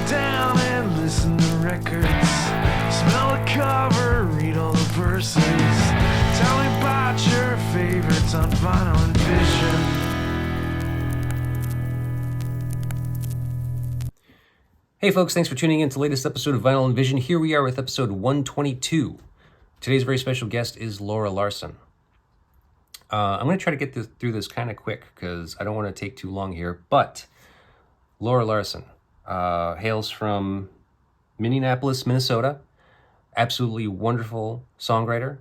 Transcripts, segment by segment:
down and listen to records. Smell the cover, read all the verses. Tell me about your favorites on Vinyl and Vision. Hey folks, thanks for tuning in to the latest episode of Vinyl and Vision. Here we are with episode 122. Today's very special guest is Laura Larson. I'm going to try to get through this kind of quick because I don't want to take too long here. But Laura Larson hails from Minneapolis, Minnesota. Absolutely wonderful songwriter.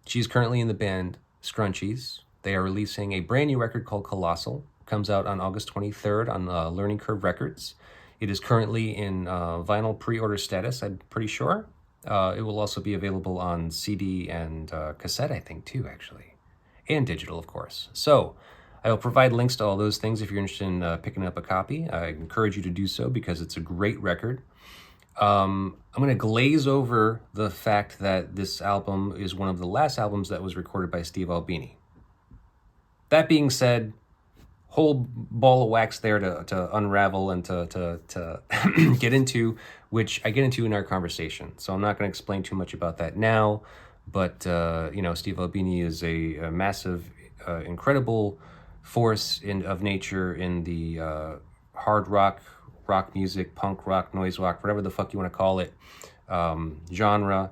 She's currently in the band Scrunchies. They are releasing a brand new record called Colossal. Comes out on August 23rd on Learning Curve Records. It is currently in vinyl pre-order status, I'm pretty sure. It will also be available on CD and cassette, I think, too, actually. And digital, of course. So I will provide links to all those things if you're interested in picking up a copy. I encourage you to do so because it's a great record. I'm going to glaze over the fact that this album is one of the last albums that was recorded by Steve Albini. That being said, whole ball of wax there to unravel and to get into, which I get into in our conversation. So I'm not going to explain too much about that now, but Steve Albini is a massive, incredible force of nature in the hard rock music, punk rock, noise rock, whatever the fuck you want to call it, genre.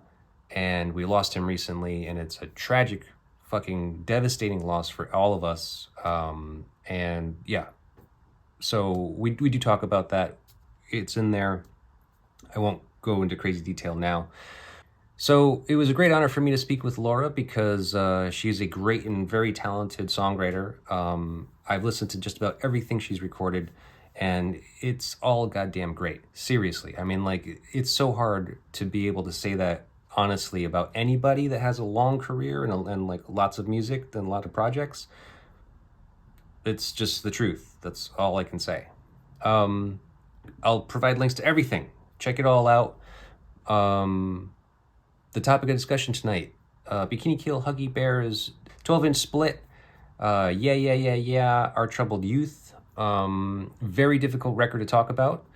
And we lost him recently, and it's a tragic, fucking devastating loss for all of us. And yeah, so we do talk about that. It's in there. I won't go into crazy detail now. So it was a great honor for me to speak with Laura because she's a great and very talented songwriter. I've listened to just about everything she's recorded, and it's all goddamn great. Seriously. I mean, like, it's so hard to be able to say that honestly about anybody that has a long career and like lots of music and a lot of projects. It's just the truth. That's all I can say. I'll provide links to everything. Check it all out. The topic of discussion tonight, Bikini Kill Huggy Bear's 12-inch split. Our Troubled Youth. Very difficult record to talk about.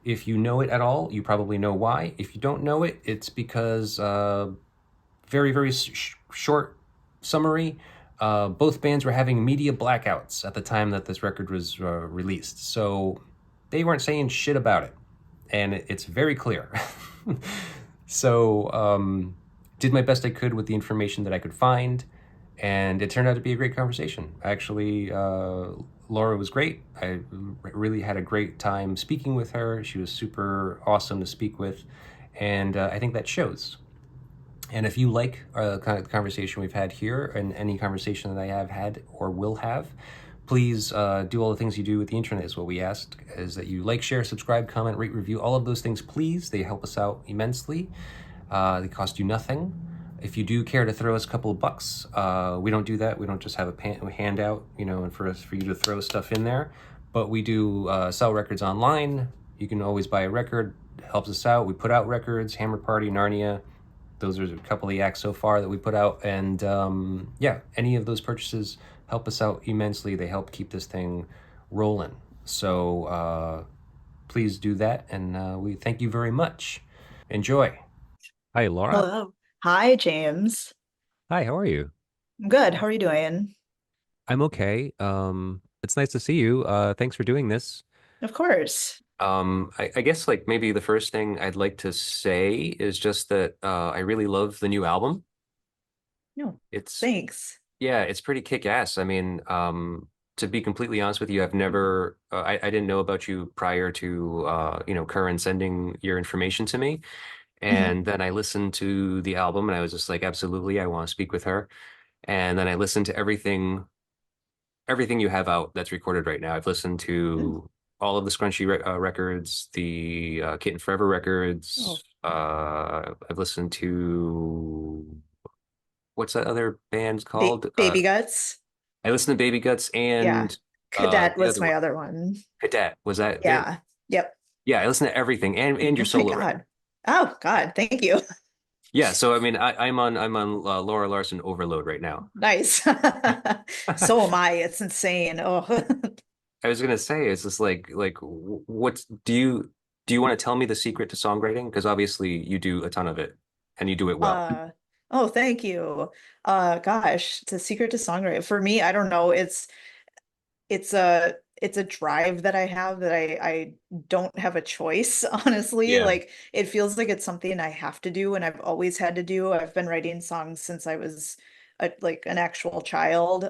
If you know it at all, you probably know why. If you don't know it, it's because, very, very short summary, both bands were having media blackouts at the time that this record was released. So they weren't saying shit about it. And it's very clear. So did my best I could with the information that I could find. And it turned out to be a great conversation. Actually, Laura was great. I really had a great time speaking with her. She was super awesome to speak with. And I think that shows. And if you like kind of the conversation we've had here and any conversation that I have had or will have, please do all the things you do with the internet is what we asked, is that you like, share, subscribe, comment, rate, review, all of those things, please. They help us out immensely. They cost you nothing. If you do care to throw us a couple of bucks, we don't do that. We don't just have a handout, and for you to throw stuff in there. But we do sell records online. You can always buy a record. It helps us out. We put out records, Hammer Party, Narnia. Those are a couple of the acts so far that we put out. And any of those purchases help us out immensely. They help keep this thing rolling. So please do that. And we thank you very much. Enjoy. Hi, Laura. Hello. Hi, James. Hi, how are you? I'm good. How are you doing? I'm okay. It's nice to see you. Thanks for doing this. Of course. I guess like maybe the first thing I'd like to say is just that I really love the new album. No, It's thanks. Yeah, it's pretty kick-ass. I mean, to be completely honest with you, I've never I didn't know about you prior to Curran sending your information to me. And then I listened to the album and I was just like, absolutely, I want to speak with her. And then I listened to everything you have out that's recorded right now. I've listened to all of the Scrunchy records, the Kitten Forever records. I've listened to, what's that other band called? Baby Guts. I listened to Baby Guts and Cadet was my other one. Cadet, was that? Yeah. Yep. Yeah, I listened to everything and your solo record. Oh God, thank you. Yeah, so I mean, I'm on Laura Larson overload right now. Nice. So am I. It's insane. Oh. I was gonna say, is this what's do you want to tell me the secret to songwriting? Because obviously you do a ton of it and you do it well. Uh, oh, thank you. Gosh, the secret to songwriting for me, I don't know. It's a drive that I have that I don't have a choice, honestly. Yeah. Like it feels like it's something I have to do and I've always had to do. I've been writing songs since I was like an actual child.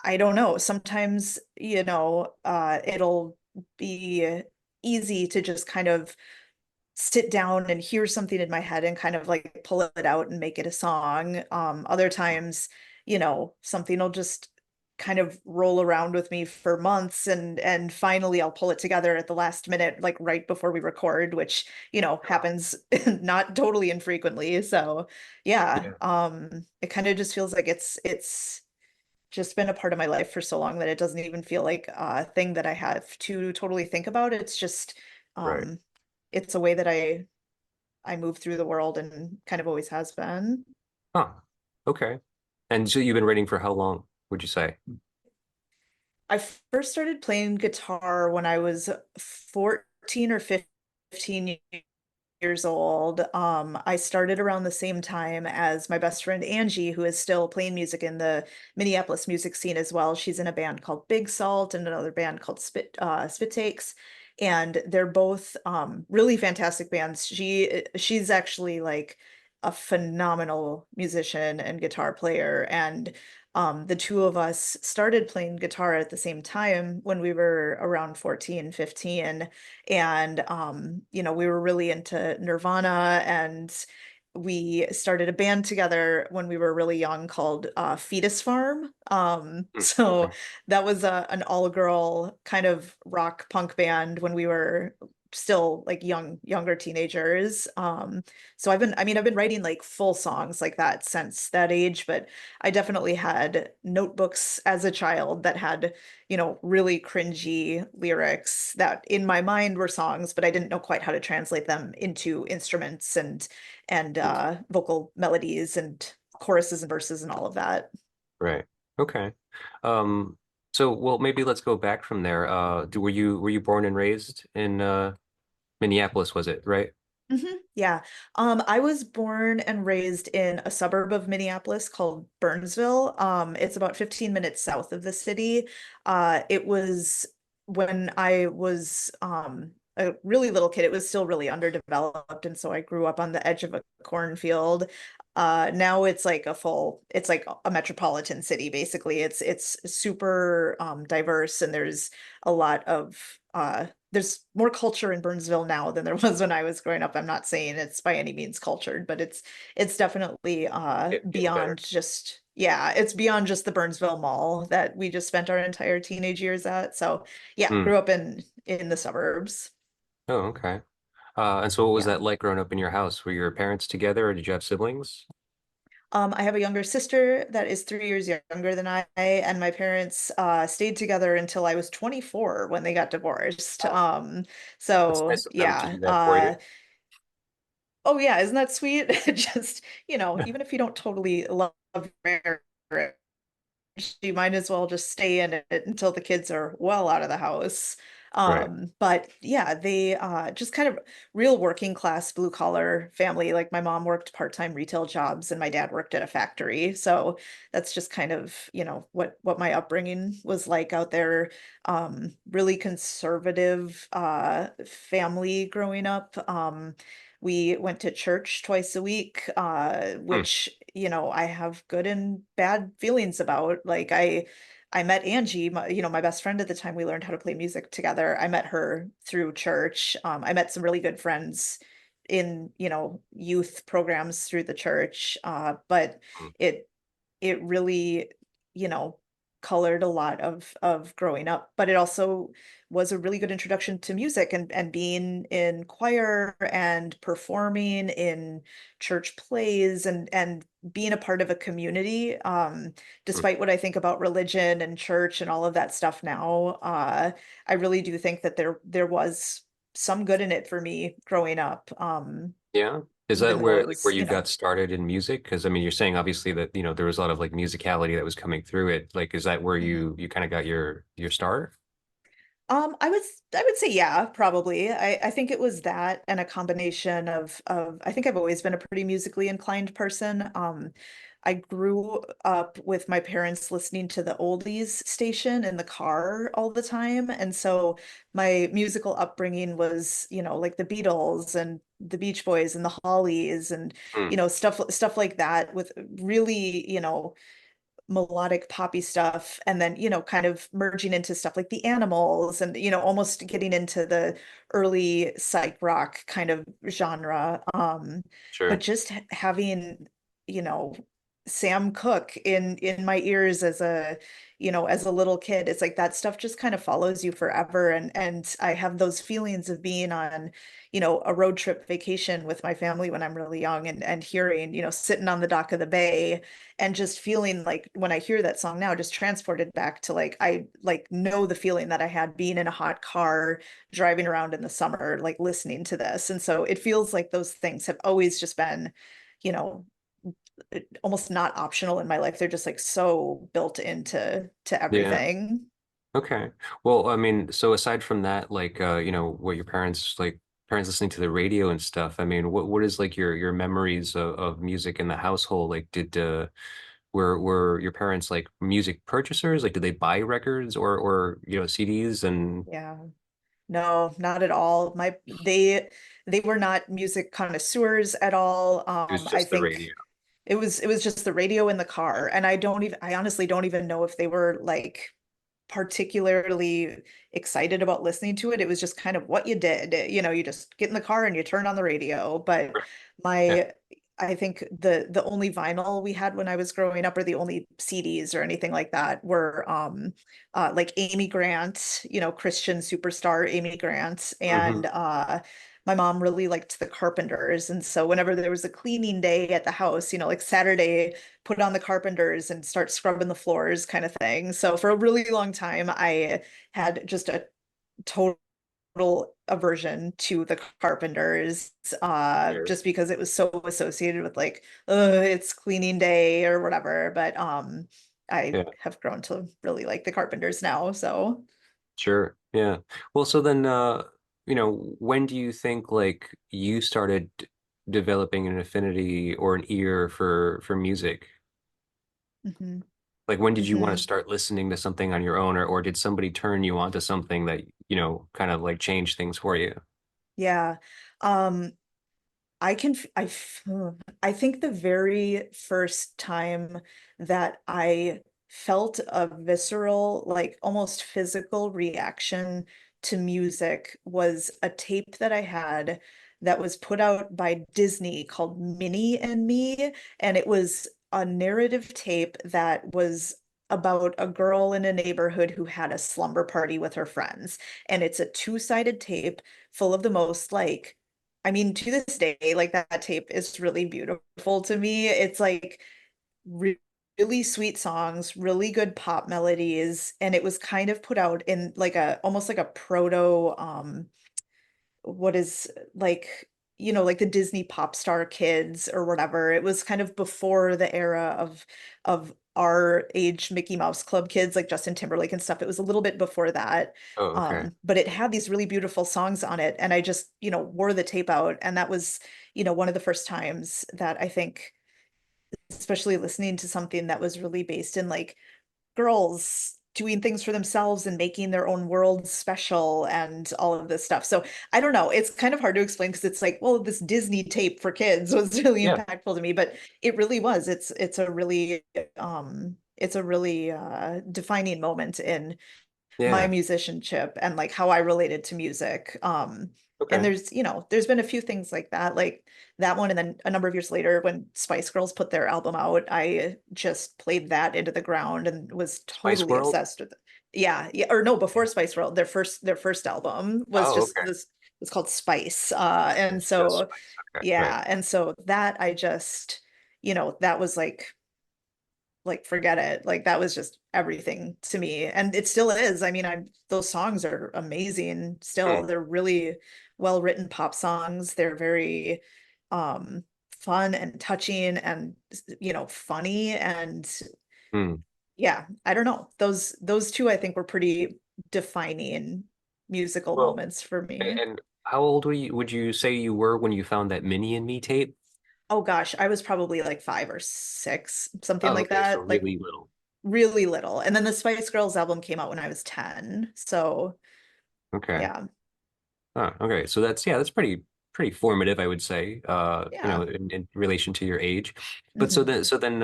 I don't know. Sometimes, it'll be easy to just kind of sit down and hear something in my head and kind of like pull it out and make it a song. Other times, something will just kind of roll around with me for months and finally I'll pull it together at the last minute, like right before we record, which, happens not totally infrequently. So yeah, Yeah. it kind of just feels like it's just been a part of my life for so long that it doesn't even feel like a thing that I have to totally think about. It's just Right. um it's a way that I move through the world and kind of always has been. Huh. Okay. And so you've been writing for how long, would you say? I first started playing guitar when I was 14 or 15 years old. I started around the same time as my best friend Angie, who is still playing music in the Minneapolis music scene as well. She's in a band called Big Salt and another band called Spit Takes. And they're both really fantastic bands. She's actually like a phenomenal musician and guitar player. And the two of us started playing guitar at the same time when we were around 14, 15. And we were really into Nirvana and we started a band together when we were really young called Fetus Farm. Hmm. So Okay. that was an all-girl kind of rock punk band when we were still like younger teenagers. So I've been writing like full songs like that since that age, but I definitely had notebooks as a child that had, really cringy lyrics that in my mind were songs, but I didn't know quite how to translate them into instruments and vocal melodies and choruses and verses and all of that. Right. Okay. Um, so well maybe let's go back from there. Were you born and raised in Minneapolis, was it, right? Yeah. I was born and raised in a suburb of Minneapolis called Burnsville. It's about 15 minutes south of the city. It was when I was a really little kid, it was still really underdeveloped, and so I grew up on the edge of a cornfield. Now it's like a metropolitan city, basically. It's super diverse and there's a lot of there's more culture in Burnsville now than there was when I was growing up. I'm not saying it's by any means cultured, but it's definitely Getting beyond better. just yeah, it's beyond just the Burnsville Mall that we just spent our entire teenage years at. So yeah, Hmm. grew up in the suburbs. Oh, okay. And so what was Yeah. that like growing up in your house? Were your parents together or did you have siblings? I have a younger sister that is 3 years younger than I, and my parents stayed together until I was 24 when they got divorced. That's So nice of them to yeah, do that for you. oh yeah, isn't that sweet? Just, even if you don't totally love your marriage, you might as well just stay in it until the kids are well out of the house. Right. But yeah, they just kind of real working class blue collar family. Like my mom worked part-time retail jobs and my dad worked at a factory. So that's just kind of, what my upbringing was like out there. Really conservative family growing up. We went to church twice a week, Hmm. which, I have good and bad feelings about. Like I met Angie, my best friend at the time we learned how to play music together. I met her through church. I met some really good friends in, youth programs through the church. But Hmm. it it really, you know, colored a lot of growing up, but it also was a really good introduction to music and being in choir and performing in church plays and being a part of a community. Hmm. Despite what I think about religion and church and all of that stuff now, I really do think that there was some good in it for me growing up. Yeah. Is even that though where it like was, where you got started in music? Because I mean, you're saying obviously that, there was a lot of like musicality that was coming through it. Like, is that where Mhm. you kind of got your start? I would say yeah, probably. I think it was that and a combination of I think I've always been a pretty musically inclined person. I grew up with my parents listening to the oldies station in the car all the time. And so my musical upbringing was, like the Beatles and the Beach Boys and the Hollies and, Hmm, stuff like that with really, melodic poppy stuff and then kind of merging into stuff like the Animals and almost getting into the early psych rock kind of genre but sure. just having you know Sam Cooke in my ears as a little kid. It's like that stuff just kind of follows you forever, and I have those feelings of being on a road trip vacation with my family when I'm really young and hearing sitting on the dock of the bay and just feeling like when I hear that song now, just transported back to like I like know the feeling that I had being in a hot car driving around in the summer, like listening to this. And so it feels like those things have always just been, you know, almost not optional in my life. They're just like so built into Yeah. everything. Okay. Well, I mean, so aside from that, like what your parents listening to the radio and stuff, I mean, what is like your memories of music in the household? Like were your parents like music purchasers? Like did they buy records or CDs and Yeah. No, not at all. They were not music connoisseurs at all. it was I just the radio? think it was just the radio in the car. And I honestly don't even know if they were like particularly excited about listening to it. It was just kind of what you did. You just get in the car and you turn on the radio. But Right. Yeah. my I think the only vinyl we had when I was growing up, or the only CDs or anything like that, were like Amy Grant, Christian superstar Amy Grant, Hmm. and my mom really liked the Carpenters. And so whenever there was a cleaning day at the house, like Saturday, put on the Carpenters and start scrubbing the floors kind of thing. So for a really long time, I had just a total aversion to the Carpenters, Sure. just because it was so associated with like, it's cleaning day or whatever. But I Yeah. have grown to really like the Carpenters now. So. Sure. Yeah. Well, so then, when do you think like you started developing an affinity or an ear for music? Mhm. Like when did you want to Mhm. start listening to something on your own, or did somebody turn you on to something that, kind of like changed things for you? Yeah. Um, I can, f- I, f- I think the very first time that I felt a visceral, like almost physical reaction to music was a tape that I had that was put out by Disney called Minnie and Me. And it was a narrative tape that was about a girl in a neighborhood who had a slumber party with her friends. And it's a two-sided tape full of the most like I mean, to this day, like that tape is really beautiful to me. It's like really sweet songs, really good pop melodies, and it was kind of put out in like a almost like a proto what is like like the Disney pop star kids or whatever. It was kind of before the era of our age Mickey Mouse Club kids like Justin Timberlake and stuff. It was a little bit before that. Oh, okay. But it had these really beautiful songs on it, and I just wore the tape out, and that was one of the first times that I think, especially listening to something that was really based in like girls doing things for themselves and making their own world special and all of this stuff. So I don't know. It's kind of hard to explain because it's like, well, this Disney tape for kids was really Yeah. impactful to me, but it really was. It's a really defining moment in my Yeah. musicianship and like how I related to music. And Okay. there's been a few things like that one. And then a number of years later, when Spice Girls put their album out, I just played that into the ground and was Spice totally World? obsessed with it. Yeah, yeah, or no, before Spice World, their first album was Oh, just okay. this, it's called Spice. And It's just so Spice. Okay. Right. yeah, and so that I just, that was like forget it, like that was just everything to me, and it still is. I mean, I those songs are amazing Hmm. still. They're really well written pop songs. They're very fun and touching and funny. And Hmm. yeah, I don't know, those two I think were pretty defining musical Well, moments for me. and how old would you say you were when you found that Mini and Me tape? Oh gosh, I was probably like 5 or 6, something Oh, like okay, so that, like really little. really little. And then the Spice Girls album came out when I was 10. So Okay. yeah. Okay. So that's yeah, that's pretty formative, I would say. Yeah. In relation to your age. But Hmm. so then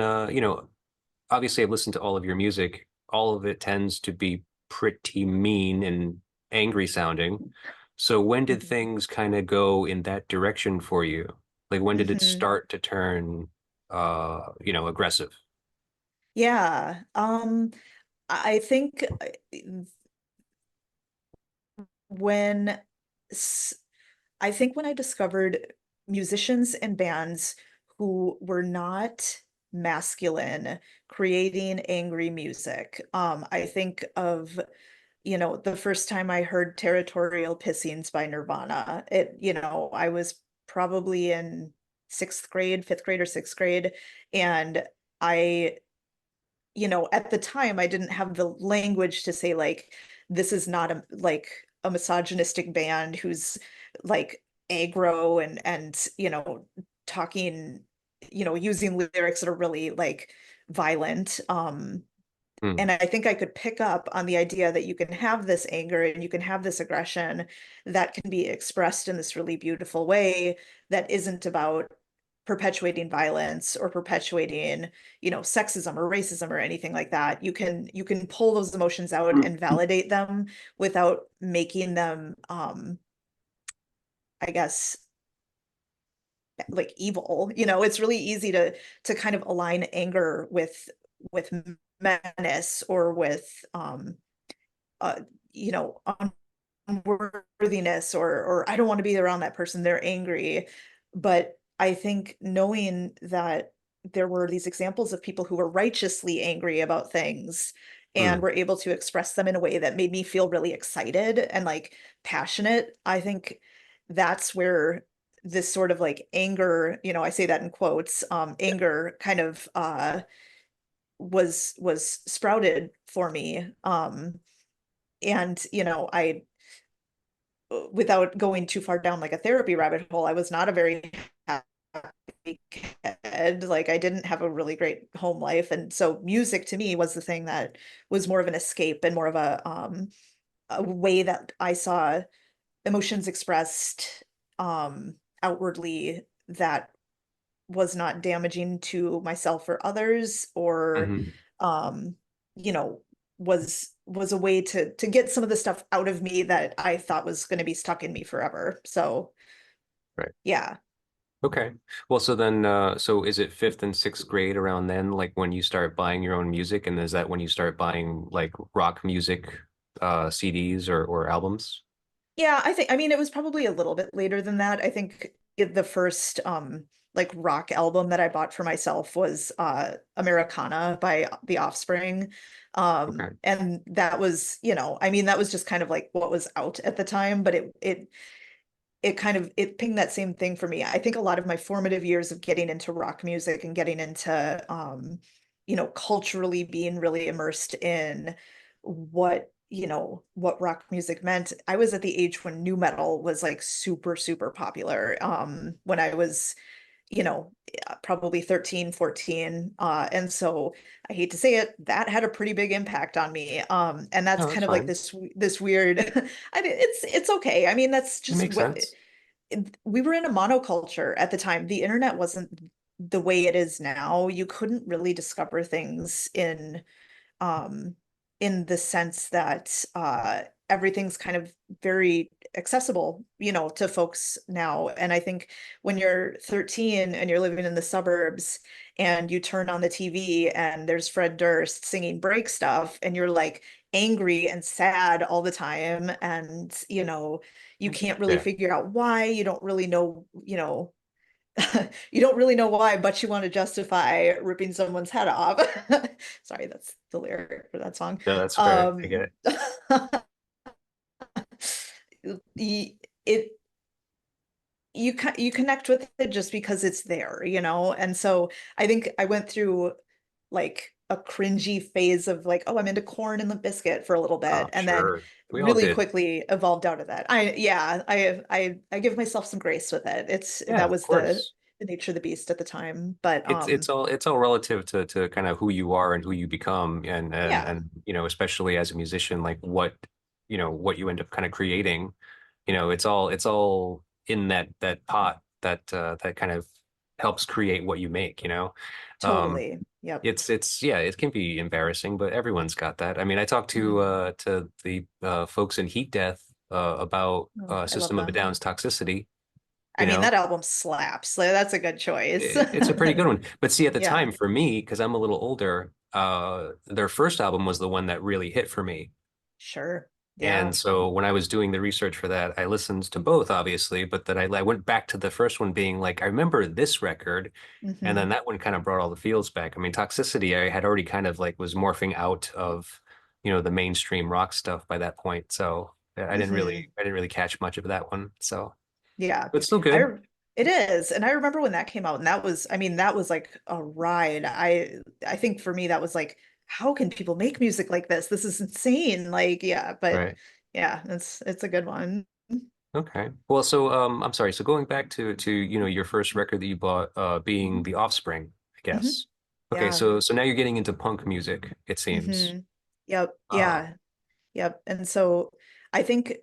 obviously I've listened to all of your music. All of it tends to be pretty mean and angry sounding. So when did Hmm. things kind of go in that direction for you? Like when did it Hmm. start to turn aggressive? Yeah. I think when s- I think when I discovered musicians and bands who were not masculine creating angry music, I think of, the first time I heard Territorial Pissings by Nirvana. I was probably in sixth grade, fifth grade or sixth grade. And I at the time I didn't have the language to say like this is not a misogynistic band who's like aggro and talking, using lyrics that are really like violent. Hmm. And I think I could pick up on the idea that you can have this anger and you can have this aggression that can be expressed in this really beautiful way that isn't about perpetuating violence or perpetuating, sexism or racism or anything like that. You can pull those emotions out and validate them without making them I guess like evil. It's really easy to kind of align anger with menace or with uh, you know, unworthiness or I don't want to be around that person. They're angry. But I think knowing that there were these examples of people who were righteously angry about things and Hmm. were able to express them in a way that made me feel really excited and like passionate, I think that's where this sort of like anger, I say that in quotes, Yeah. anger kind of was sprouted for me. And I without going too far down like a therapy rabbit hole, I was not a very happy kid. Like I didn't have a really great home life. And so music to me was the thing that was more of an escape and more of a way that I saw emotions expressed outwardly that was not damaging to myself or others or Hmm. um you know was a way to get some of the stuff out of me that I thought was going to be stuck in me forever. So Right. yeah. Okay. Well, so then, so is it fifth and sixth grade around then, like when you start buying your own music, and is that when you start buying like rock music, CDs or albums? Yeah, I mean it was probably a little bit later than that. I think the first like rock album that I bought for myself was Americana by The Offspring. Okay. And that was, I mean that was just kind of like what was out at the time, but it kind of it pinged that same thing for me. I think a lot of my formative years of getting into rock music and getting into culturally being really immersed in what rock music meant. I was at the age when nu metal was like super, super popular. When I was, probably 13, 14. And so I hate to say it, that had a pretty big impact on me. And that's No, that's kind of like fine. this weird, it's okay. I mean, that's It just makes what sense. we were in a monoculture at the time. The internet wasn't the way it is now. You couldn't really discover things um in the sense that everything's kind of very accessible, to folks now. And I think when you're 13 and you're living in the suburbs and you turn on the TV and there's Fred Durst singing break stuff and you're like angry and sad all the time and you can't really Yeah. figure out why, you don't really know, you don't really know why, but you want to justify ripping someone's head off. Sorry, that's the lyric for that song. No, that's fair. I get Um, it. it you connect with it just because it's there, you know? And so I think I went through like a cringy phase of like, oh, I'm into corn and the biscuit for a little bit, Oh, and then sure. We all really did. quickly evolved out of that. I give myself some grace with it. It's Yeah, that of was course. the nature of the beast at the time. But It's all relative to kind of who you are and who you become, yeah, and especially as a musician, like what you end up kind of creating. It's all in that pot that kind of helps create what you make. Um, totally. Yep. it's yeah, it can be embarrassing, but everyone's got that. I mean, I talked Mhm. to the folks in Heat Death about Oh, I love System of a them. Down's Toxicity. I You mean, know, that album slaps. Like, that's a good choice. it's a pretty good one. But see, at the Yeah, time for me, because I'm a little older, their first album was the one that really hit for me. sure. And Yeah. so when I was doing the research for that, I listened to both, obviously, but then I went back to the first one being like, I remember this record. And then Hmm. that one kind of brought all the feels back. I mean, Toxicity, I had already kind of like was morphing out of, the mainstream rock stuff by that point. So Hmm. I didn't really catch much of that one. So, Yeah. but still I good. it is. And I remember when that came out, and that was, I mean, that was like a ride. I think for me that was like, how can people make music like this? This is insane. Like, yeah, but Right. yeah, it's a good one. Okay. Well, so I'm sorry. So going back to your first record that you bought being The Offspring, I Hmm. guess. Okay, Yeah. so now you're getting into punk music, it seems. Hmm. Yep. Uh Yeah. Yep. And so I think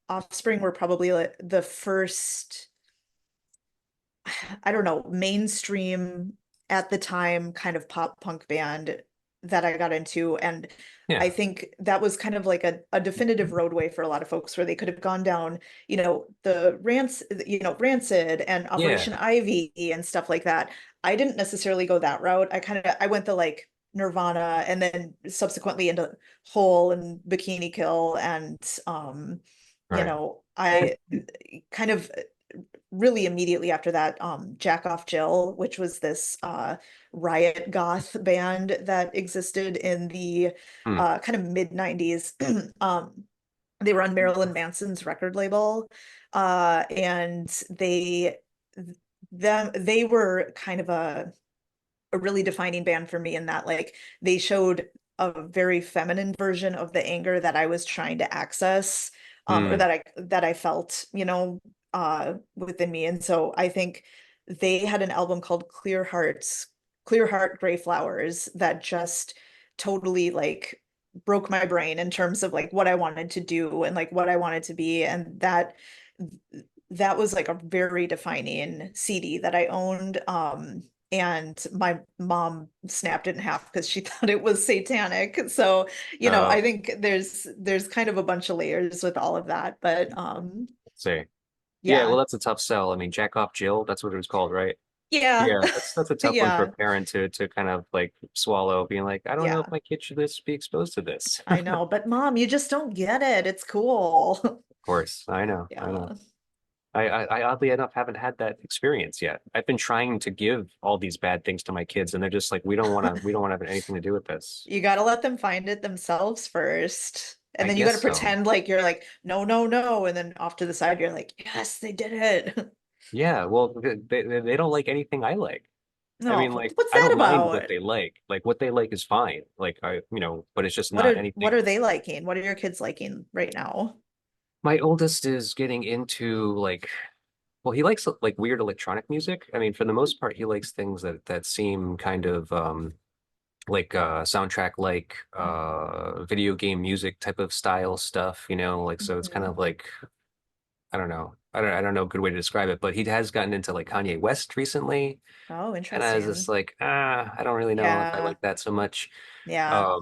Offspring were probably like the first, I don't know, mainstream at the time kind of pop punk band that I got into. And I yeah. think that was kind of like a definitive roadway for a lot of folks where they could have gone down, Rancid and Yeah. Operation Ivy and stuff like that. I didn't necessarily go that route. I went the like Nirvana and then subsequently into Hole and Bikini Kill and Right. I kind of really immediately after that, Jack Off Jill, which was this riot goth band that existed in the Hmm. kind of mid 90s. They were on Marilyn Manson's record label, and they were kind of a really defining band for me in that like they showed a very feminine version of the anger that I was trying to access, or Hmm. that I felt, within me. And so I think they had an album called Clear Heart, Gray Flowers that just totally like broke my brain in terms of like what I wanted to do and like what I wanted to be. And that was like a very defining CD that I owned. And my mom snapped it in half because she thought it was satanic. So, I Oh, think there's kind of a bunch of layers with all of that. But let's see. Yeah, well, yeah. that's a tough sell. I mean, Jack Off Jill, that's what it was called, right? Yeah. Yeah, that's a tough one for a Yeah. parent to kind of like swallow, being like, I don't know if Yeah. my kid should just be exposed to this. I know. But mom, you just don't get it. It's cool. Of course, I know, I know. Yeah. I oddly enough haven't had that experience yet. I've been trying to give all these bad things to my kids, and they're just like, we don't want to have anything to do with this. You got to let them find it themselves first. And I then you got guess to so. pretend like you're like, no, no, no. And then off to the side, you're like, yes, they did it. Yeah, well, they don't like anything I like. I No, mean, like, what's I that don't mind what about? they like. Like, what they like is fine. Like, but it's just What not are what anything. are they liking? What are your kids liking right now? My oldest is getting into like, well, he likes like weird electronic music. I mean, for the most part, he likes things that seem kind of like soundtrack like video game music type of style stuff, like so it's kind Mhm. of like I don't know a good way to describe it, but he has gotten into like Kanye West recently, Oh, and I was just interesting. like, I don't really know if I Yeah. like that so much. Yeah.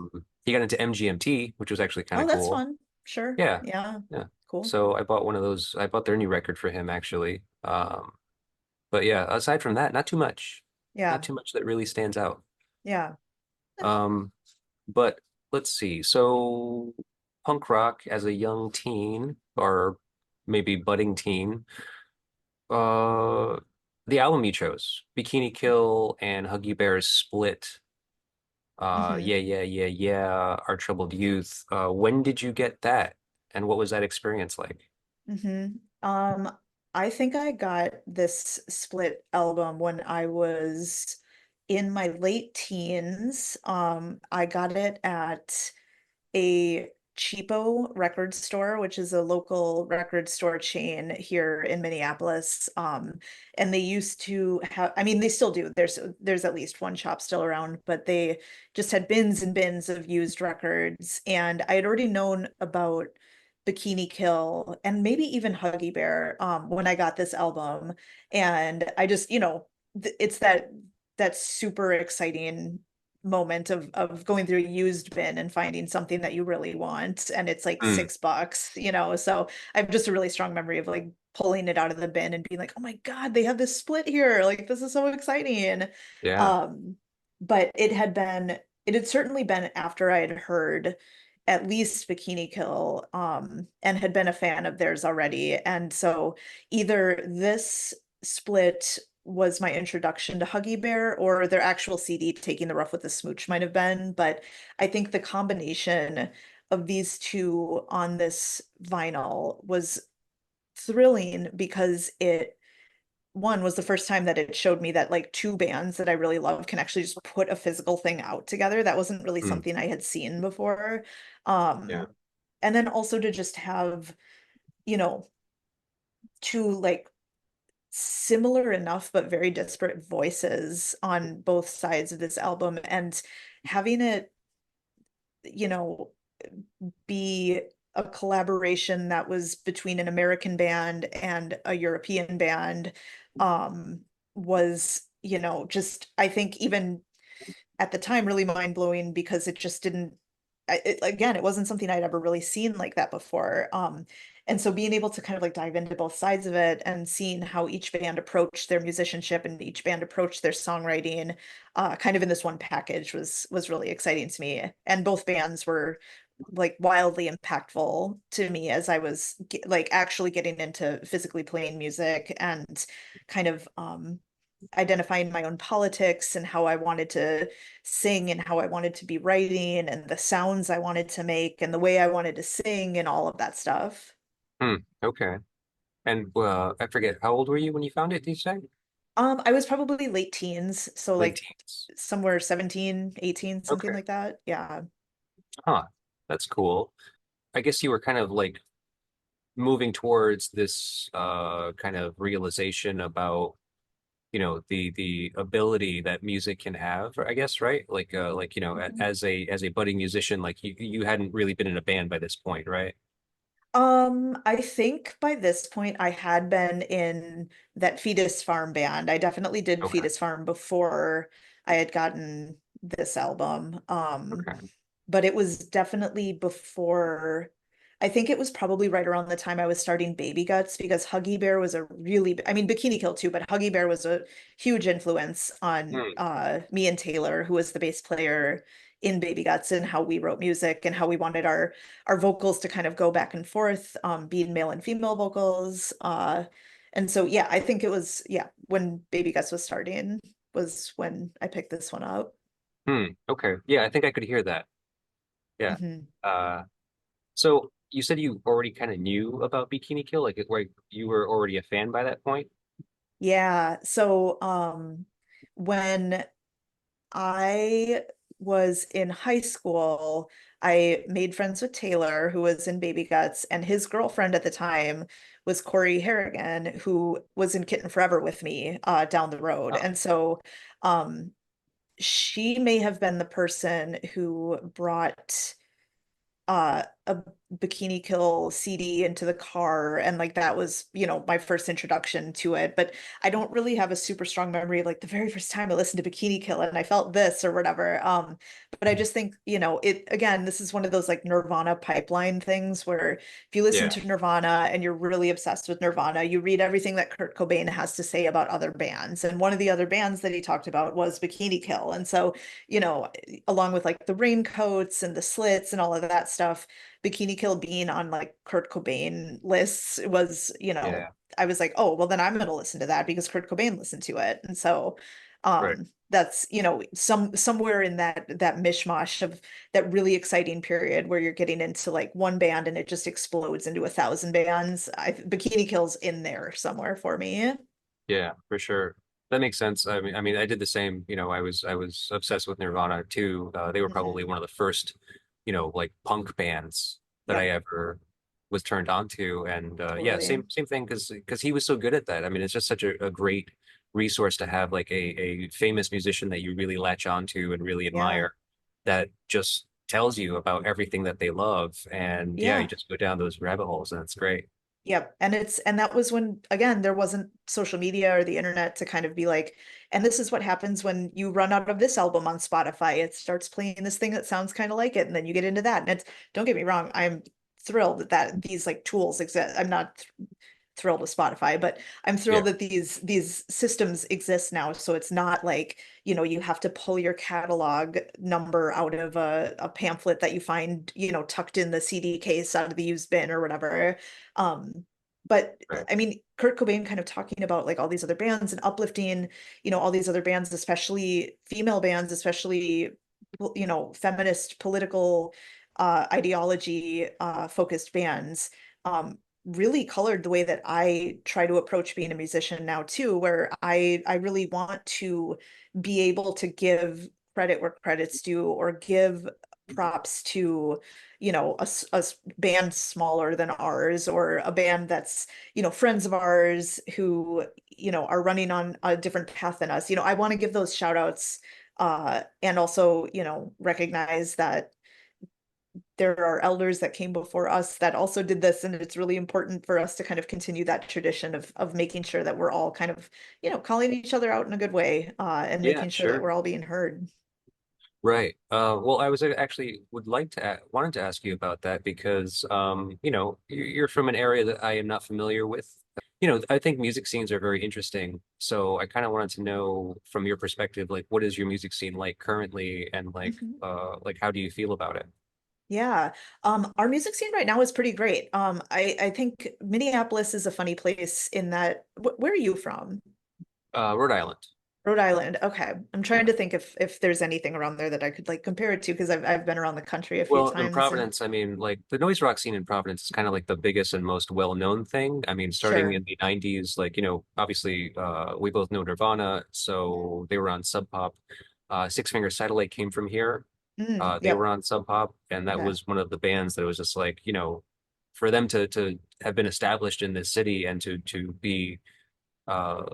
He got into MGMT, which was actually kind Oh, of that's cool. fun. Sure. Yeah, Yeah. yeah. Cool. So I bought one of those. I bought their new record for him actually. But yeah, aside from that, not too much. Not Yeah. too much that really stands out. Yeah. Um, but let's see. So punk rock as a young teen or maybe budding teen, uh the album you chose, Bikini Kill and Huggy Bear's Split. Hmm. Yeah, yeah, yeah, yeah. Our Troubled Youth. When did you get that? And what was that experience like? Hmm. I think I got this split album when I was in my late teens. I got it at a cheapo record store, which is a local record store chain here in Minneapolis. And they used to have, I mean, they still do. There's at least one shop still around, but they just had bins and bins of used records. And I had already known about Bikini Kill and maybe even Huggy Bear when I got this album. And I just, it's that super exciting moment of going through a used bin and finding something that you really want, and it's like Hmm. $6, so I have just a really strong memory of like pulling it out of the bin and being like, oh my God, they have this split here, like this is so exciting. Yeah. um but it had certainly been after I had heard at least Bikini Kill, and had been a fan of theirs already, and so either this split was my introduction to Huggy Bear, or their actual CD, Taking the Rough with the Smooch, might have been. But I think the combination of these two on this vinyl was thrilling because one, was the first time that it showed me that like two bands that I really love can actually just put a physical thing out together. That wasn't really Hmm. something I had seen before. Yeah. And then also to just have, you know, two like similar enough but very disparate voices on both sides of this album, and having it, you know, be a collaboration that was between an American band and a European band, um was, just I think even at the time really mind-blowing, because it just didn't again, it wasn't something I'd ever really seen like that before. And so being able to kind of like dive into both sides of it and seeing how each band approached their musicianship and each band approached their songwriting, kind of in this one package, was really exciting to me. And both bands were like wildly impactful to me as I was like actually getting into physically playing music, and kind of identifying my own politics and how I wanted to sing and how I wanted to be writing and the sounds I wanted to make and the way I wanted to sing and all of that stuff. Hmm. Okay. And I forget, how old were you when you found it, did you say? I was probably late teens, so Late like teens. somewhere 17, 18, something Okay. like that. Yeah. Huh. That's cool. I guess you were kind of like moving towards this kind of realization about, the ability that music can have, I guess, right? Like, as a budding musician, like you hadn't really been in a band by this point, right? I think by this point I had been in that Fetus Farm band. I definitely did Okay. Fetus Farm before I had gotten this album. Okay. But it was definitely before, I think it was probably right around the time I was starting Baby Guts, because Huggy Bear was a really, I mean Bikini Kill too, but Huggy Bear was a huge influence on Hmm. me and Taylor, who was the bass player in Baby Guts, and how we wrote music and how we wanted our vocals to kind of go back and forth, being male and female vocals. And so yeah, I think it was, yeah, when Baby Guts was starting was when I picked this one up. Hmm. Okay. Yeah, I think I could hear that. Yeah. Mhm. Uh, so you said you already kind of knew about Bikini Kill, like where you were already a fan by that point? Yeah, so when I was in high school, I made friends with Taylor, who was in Baby Guts, and his girlfriend at the time was Corey Harrigan, who was in Kitten Forever with me down the road. Ah. And so um she may have been the person who brought a Bikini Kill CD into the car, and like that was, my first introduction to it. But I don't really have a super strong memory of like the very first time I listened to Bikini Kill and I felt this or whatever. But I just think, it again, this is one of those like Nirvana pipeline things where if you listen Yeah. to Nirvana and you're really obsessed with Nirvana, you read everything that Kurt Cobain has to say about other bands, and one of the other bands that he talked about was Bikini Kill. And so, you know along with like the raincoats and the slits and all of that stuff, Bikini Kill being on like Kurt Cobain lists was, Yeah. I was like, oh, well then I'm gonna listen to that because Kurt Cobain listened to it. And so Right. that's, somewhere in that mishmash of that really exciting period where you're getting into like one band and it just explodes into 1,000 bands. Bikini Kill's in there somewhere for me. Yeah, for sure. That makes sense. I mean, I did the same. I was obsessed with Nirvana too. They were probably Mhm. one of the first, like punk bands that I Yep, ever was turned on to. And yeah, totally. same thing because he was so good at that. I mean, it's just such a great resource to have like a famous musician that you really latch onto and really Yeah. admire that just tells you about everything that they love. And yeah, you Yeah. just go down those rabbit holes, and it's great. Yep. And that was when, again, there wasn't social media or the internet to kind of be like, and this is what happens when you run out of this album on Spotify. It starts playing this thing that sounds kind of like it, and then you get into that. And don't get me wrong, I'm thrilled that these like tools exist. I'm not thrilled with Spotify, but I'm Yeah, thrilled that these systems exist now. So it's not like, you have to pull your catalog number out of a pamphlet that you find, tucked in the CD case out of the used bin or whatever. But right. I mean, Kurt Cobain kind of talking about like all these other bands and uplifting, all these other bands, especially female bands, especially, feminist political ideology focused bands. Really colored the way that I try to approach being a musician now too, where I really want to be able to give credit where credit's due or give props to, a band smaller than ours or a band that's, friends of ours who, are running on a different path than us. I want to give those shout outs and also, recognize that there are elders that came before us that also did this, and it's really important for us to kind of continue that tradition of making sure that we're all kind of, calling each other out in a good way, and Yeah, making sure that sure. we're all being heard. Right. Well, I was actually would like to wanted to ask you about that because you're from an area that I am not familiar with. I think music scenes are very interesting. So I kind of wanted to know from your perspective, like what is your music scene like currently and Mhm. like how do you feel about it? Yeah. Our music scene right now is pretty great. I think Minneapolis is a funny place in that, where are you from? Rhode Island. Rhode Island. Okay. I'm trying Yeah. to think if there's anything around there that I could like compare it to because I've been around the country a few Well, in times and Providence, I mean, like the noise rock scene in Providence is kind of like the biggest and most well-known thing. I mean, starting sure. in the 90s, like, obviously we both know Nirvana, so they were on Sub Pop. Six Finger Satellite came from here. They were Yep. on Sub Pop, and that Okay. was one of the bands that was just like, for them to have been established in this city and to be uh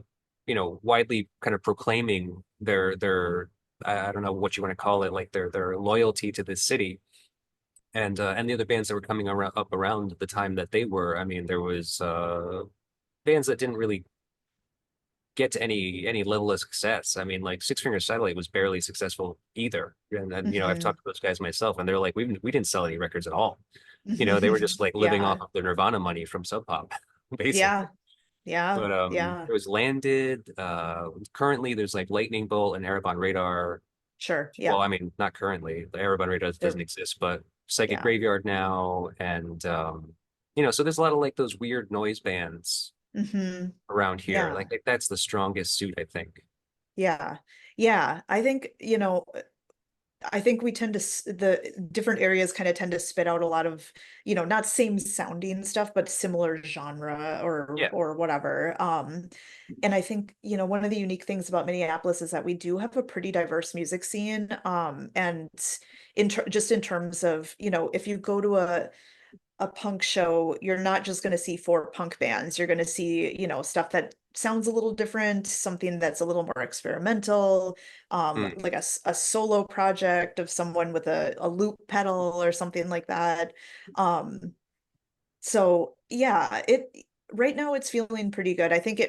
widely kind of proclaiming their I don't know what you want to call it, like their loyalty to this city and the other bands that were coming around up around the time that they were. I mean, there was bands that didn't really get to any level of success. I mean, like Six Finger Satellite was barely successful either. And then, I've Hmm. talked to those guys myself, and they're like, we didn't sell any records at all. They were just like living off Yeah. of their Nirvana money from Sub Pop, basically. Yeah. Yeah. But Yeah. there was Landed. Currently, there's like Lightning Bolt and Erebon Radar. Sure. Well, I Yep. mean, not currently. The Erebon Radar doesn't They're, exist, but Psychic yeah. Graveyard now, and so there's a lot of like those weird noise bands Hmm. around here. Yeah. Like that's the strongest suit, I think. Yeah. Yeah. I think we tend to the different areas kind of tend to spit out a lot of, not same sounding stuff, but similar genre or Yeah. whatever. And I think, one of the unique things about Minneapolis is that we do have a pretty diverse music scene. And just in terms of, if you go to a punk show, you're not just going to see four punk bands. You're going to see, stuff that sounds a little different, something that's a little more experimental, Mm. like a solo project of someone with a loop pedal or something like that. So yeah, it right now it's feeling pretty good. I think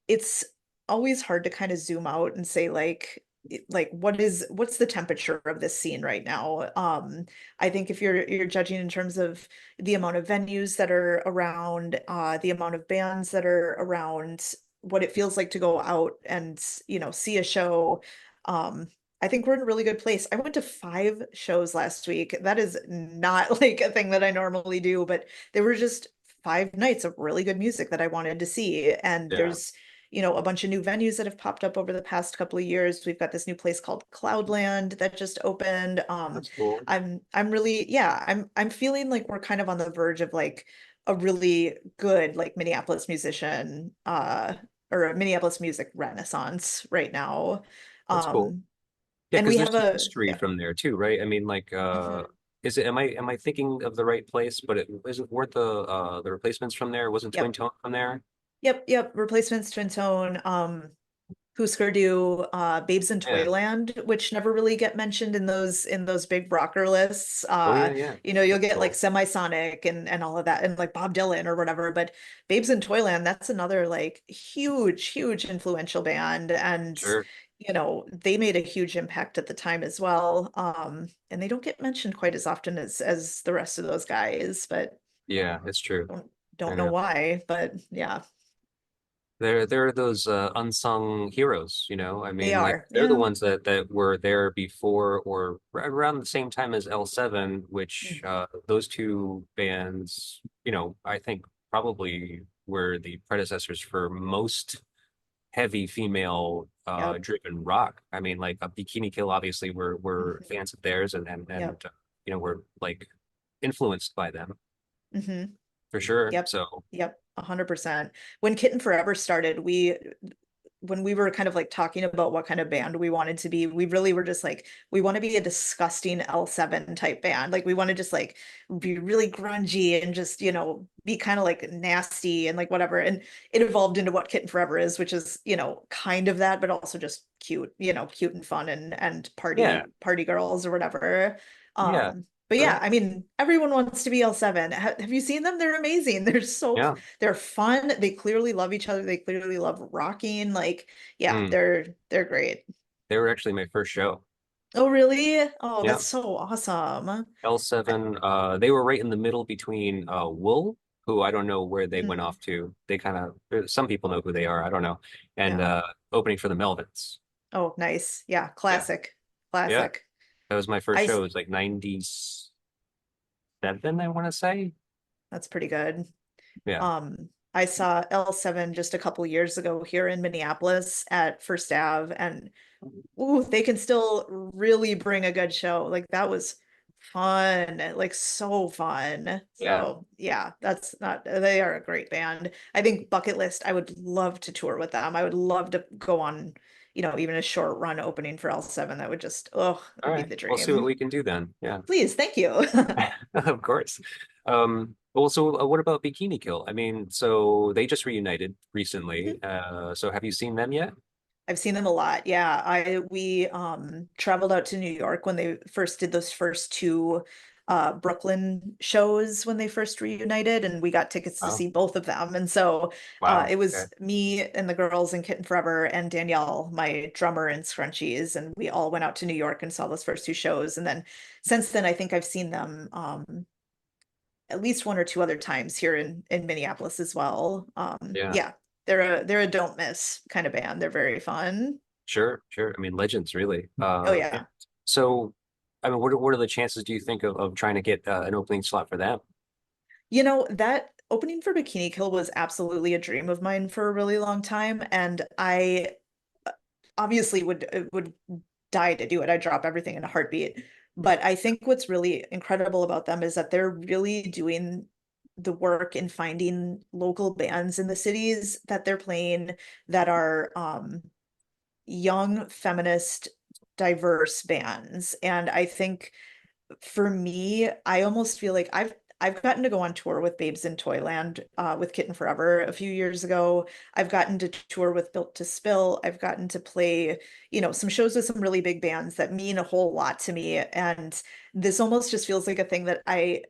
it's always hard to kind of zoom out and say like what's the temperature of this scene right now. I think if you're judging in terms of the amount of venues that are around, the amount of bands that are around, what it feels like to go out and see a show. I think we're in a really good place. I went to 5 shows last week. That is not like a thing that I normally do, but they were just 5 nights of really good music that I wanted to see. And Yeah. a bunch of new venues that have popped up over the past couple of years. We've got this new place called Cloudland that just opened. That's cool. I'm really, yeah, I'm feeling like we're kind of on the verge of like a really good like Minneapolis musician, or a Minneapolis music renaissance right now. That's cool. Um, Yeah, and because we there's have some a, history yeah. from there too, right? I mean, like, Mhm. is it? Am I thinking of the right place? But weren't the replacements from there? Wasn't Twin Yep. Tone from there? Yep. Replacements, Twin Tone, Husker Du, Babes in Yeah. Toyland, which never really get mentioned in those big rocker lists. Oh yeah, yeah. You'll That's get like cool. Semisonic and all of that, and like Bob Dylan or whatever. But Babes in Toyland, that's another like huge influential band, and Sure. they made a huge impact at the time as well. And they don't get mentioned quite as often as the rest of those guys, but Yeah, it's true. don't I don't know know. why. But yeah, There are those unsung heroes, you know. I they mean, like are. they're the Yeah. ones that were there before or around the same time as L7, which Mhm. those two bands, you know, I think probably were the predecessors for most heavy female Yep. driven rock. I mean, like a Bikini Kill, obviously, were Mhm. fans of theirs and Yep. you know, were like influenced by them hmm for sure. Yep. So Yep. 100%. When Kitten Forever started, when we were kind of like talking about what kind of band we wanted to be, we really were just like, we want to be a disgusting L7 type band. Like we want to just like be really grungy and just, be kind of like nasty and like whatever. And it evolved into what Kitten Forever is, which is, kind of that, but also just cute, cute and fun and yeah, party girls or whatever. yeah, But yeah, sure. I mean, everyone wants to be L7. Have you seen them? They're amazing. Yeah. They're fun. They clearly love each other. They clearly love rocking. Like, yeah, Mm. they're great. They were actually my first show. Oh, really? Oh, Yeah. that's so awesome. I- L7, they were right in the middle between Wool, who I don't know where they went mhm, off to. They kind of, some people know who they are, I don't know. And yeah. opening for the Melvins. Oh, nice. Yeah, Yeah. classic. Yeah. Classic. That was my first I show. s- It was like 97, I want to say. that's pretty good. Yeah. I saw L7 just a couple years ago here in Minneapolis at First Ave, and ooh, they can still really bring a good show. Like that was fun, like so fun. Yeah. So yeah, that's not, they are a great band. I think bucket list, I would love to tour with them. I would love to go on, even a short run opening for L7. That would just, oh, All that'd be right. the We'll see what dream. we can do then. Yeah. Please, thank you. Of course. Well, so what about Bikini Kill? I mean, so they just reunited recently. So have you seen them yet? I've seen them a lot. Yeah. We traveled out to New York when they first did those first two Brooklyn shows when they first reunited, and we got tickets to Oh, see both of them. And so wow. it Okay. was me and the girls in Kitten Forever and Danielle, my drummer in Scrunchies, and we all went out to New York and saw those first two shows. And then since then I think I've seen them at least one or two other times here in Minneapolis as well. Yeah. Yeah, they're a don't miss kind of band. They're very fun. Sure, sure. I mean, legends, really. Oh Yeah. yeah. So, I mean, what are the chances do you think of trying to get an opening slot for them? That opening for Bikini Kill was absolutely a dream of mine for a really long time, and I obviously would die to do it. I'd drop everything in a heartbeat. But I think what's really incredible about them is that they're really doing the work in finding local bands in the cities that they're playing that are young, feminist, diverse bands. And I think for me, I almost feel like I've gotten to go on tour with Babes in Toyland with Kitten Forever a few years ago. I've gotten to tour with Built to Spill. I've gotten to play, some shows with some really big bands that mean a whole lot to me. And this almost just feels like a thing that I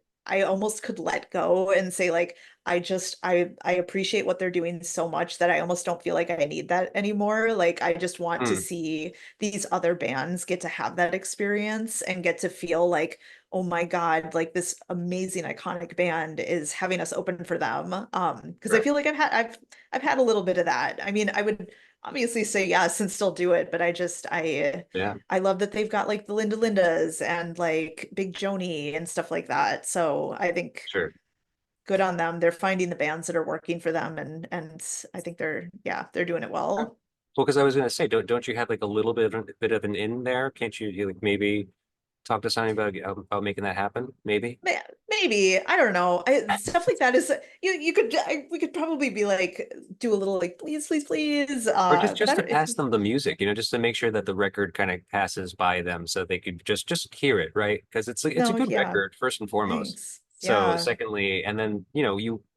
almost could let go and say like I appreciate what they're doing so much that I almost don't feel like I need that anymore. Like I just want to Hmm. see these other bands get to have that experience and get to feel like, oh my God, like this amazing iconic band is having us open for them. Because I Sure. feel like I've had a little bit of that. I mean, I would obviously say yes and still do it, but Yeah. I love that they've got like the Linda Lindas and like Big Joni and stuff like that. So I think Sure. good on them. They're finding the bands that are working for them, and I think they're doing it well. Well, because I was going to say, don't you have like a little bit of an in there? Can't you like maybe talk to Sonny about making that happen? Maybe. Maybe, I don't know. Stuff like that is we could probably be like do a little like please, please, please. Or just But just I to don't if pass them the music, just to make sure that the record kind of passes by them so they could just hear it, right? Because it's a no, good yeah, record, first and foremost. thanks. So Yeah, secondly, and then,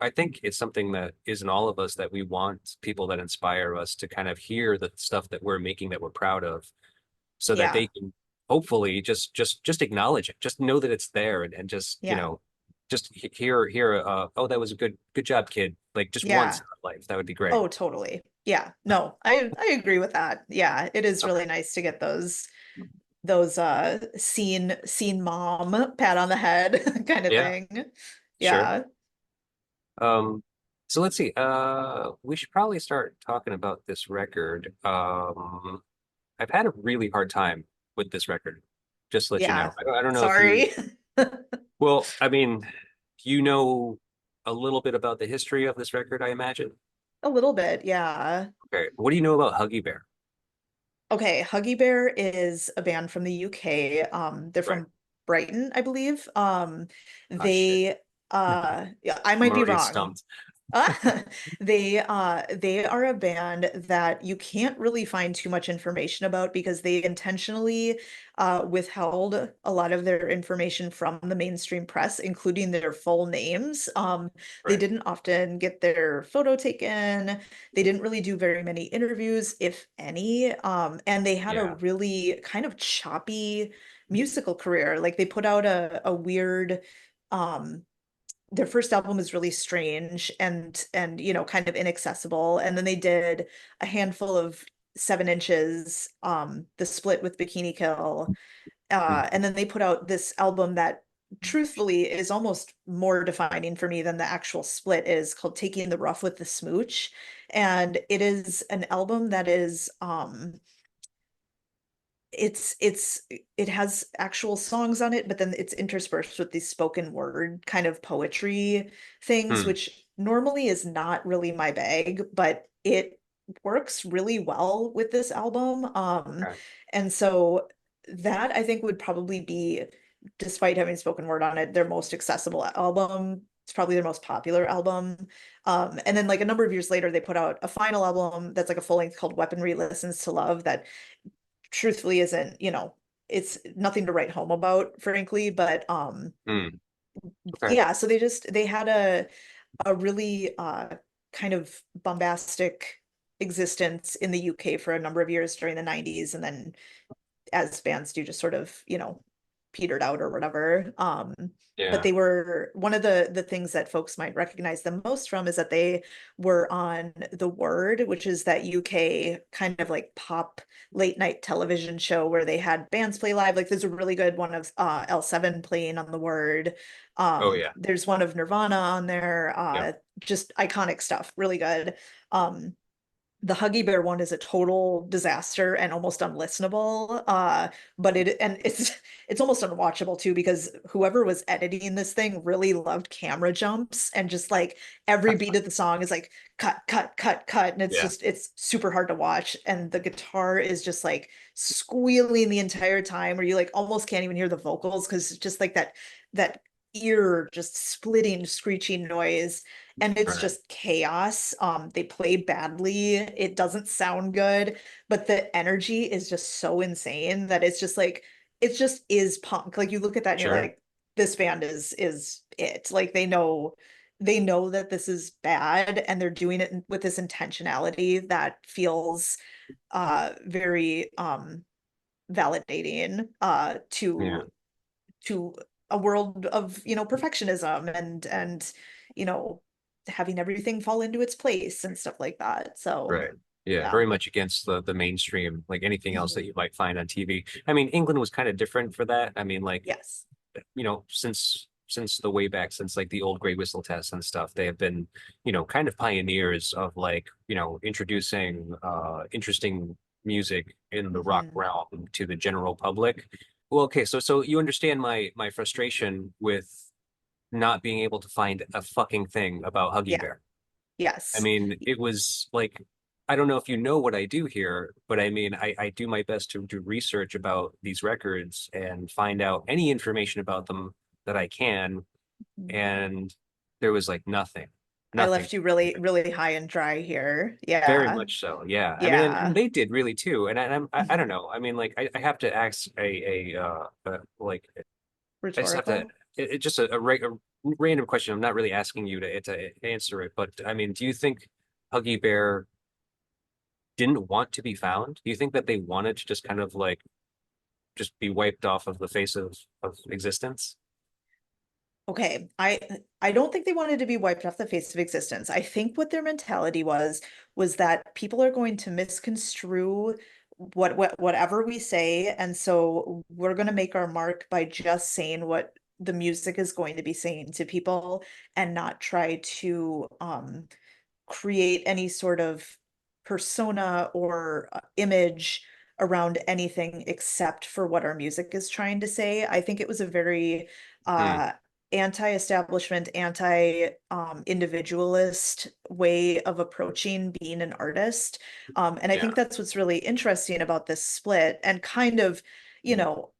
I think it's something that is in all of us that we want people that inspire us to kind of hear the stuff that we're making that we're proud of so that yeah, they can hopefully just acknowledge it, just know that it's there and just, yeah, just hear, oh, that was a good job, kid. Like just once yeah. in our life. That would be great. Oh, totally. Yeah. No, I agree with that. Yeah, it is Okay. really nice to get those seen mom pat on the head kind of Yeah, thing. sure. Yeah. Um, so let's see. We should probably start talking about this record. I've had a really hard time with this record. Just to let you know. Yeah. I don't know if you. Sorry. Well, I mean, you know a little bit about the history of this record, I imagine. A little bit, yeah. Okay. What do you know about Huggy Bear? Okay, Huggy Bear is a band from the UK. They're Right. from Brighton, I believe. Ah, shit. They yeah, I I'm might be already wrong. stumped. They are a band that you can't really find too much information about because they intentionally withheld a lot of their information from the mainstream press, including their full names. They Right. didn't often get their photo taken. They didn't really do very many interviews, if any. And they had a Yeah. really kind of choppy musical career. Like they put out a weird um their first album is really strange and kind of inaccessible, and then they did a handful of 7 inches, the split with Bikini Kill, Hmm. and then they put out this album that truthfully is almost more defining for me than the actual split is, called Taking the Rough with the Smooch, and it is an album that is it's it has actual songs on it, but then it's interspersed with these spoken word kind of poetry things, Hmm. which normally is not really my bag, but it works really well with this album. Okay. And so that I think would probably be, despite having spoken word on it, their most accessible album. It's probably their most popular album. And then like a number of years later, they put out a final album that's like a full length called Weaponry Listens to Love that truthfully isn't, it's nothing to write home about, frankly, but Hmm. Okay. yeah, so they had a really kind of bombastic existence in the UK for a number of years during the 90s, and then as bands do, just sort of, petered out or whatever. But Yeah. they were one of the things that folks might recognize them most from is that they were on The Word, which is that UK kind of like pop late night television show where they had bands play live. Like there's a really good one of L7 playing on The Word. Oh yeah. There's one of Nirvana on there. Yeah. Just iconic stuff, really good. The Huggy Bear one is a total disaster and almost unlistenable. But it's almost unwatchable too, because whoever was editing this thing really loved camera jumps, and just like every beat of the song is like cut, cut, cut, cut, and Yeah. it's super hard to watch. And the guitar is just like squealing the entire time, where you like almost can't even hear the vocals because it's just like that ear just splitting, screeching noise, and it's Right. just chaos. They play badly. It doesn't sound good, but the energy is just so insane that it's just like it just is punk. Like you look at that and you're Sure. like, this band is it. Like they know that this is bad, and they're doing it with this intentionality that feels very validating Yeah. to a world of perfectionism and you know having everything fall into its place and stuff like that. So Right. Yeah, yeah. very much against the mainstream, like anything else that Mhm. you might find on TV. I mean, England was kind of different for that. I mean, like, Yes. since the way back, since like the old gray whistle test and stuff, they have been, kind of pioneers of like, introducing interesting music in the rock Hmm. realm to the general public. Well, okay, so you understand my frustration with not being able to find a fucking thing about Huggy Yeah. Bear. I Yes. mean, it was like, I don't know if you know what I do here, but I mean, I do my best to do research about these records and find out any information about them that I can. And there was like nothing, I nothing. left you really, really high and dry here. Very Yeah. much so, yeah. I mean, and Yeah. they did really too. And I don't Mhm. know. I mean, like, I have to ask like, I just have to, Rhetorical. just a random question. I'm not really asking you to answer it, but I mean, do you think Huggy Bear didn't want to be found? Do you think that they wanted to just kind of like just be wiped off of the face of existence? Okay, I don't think they wanted to be wiped off the face of existence. I think what their mentality was that people are going to misconstrue whatever we say, and so we're going to make our mark by just saying what the music is going to be saying to people and not try to create any sort of persona or image around anything except for what our music is trying to say. I think it was a very Hmm. uh anti-establishment, anti individualist way of approaching being an artist. And I think Yeah. that's what's really interesting about this split and kind of, you know,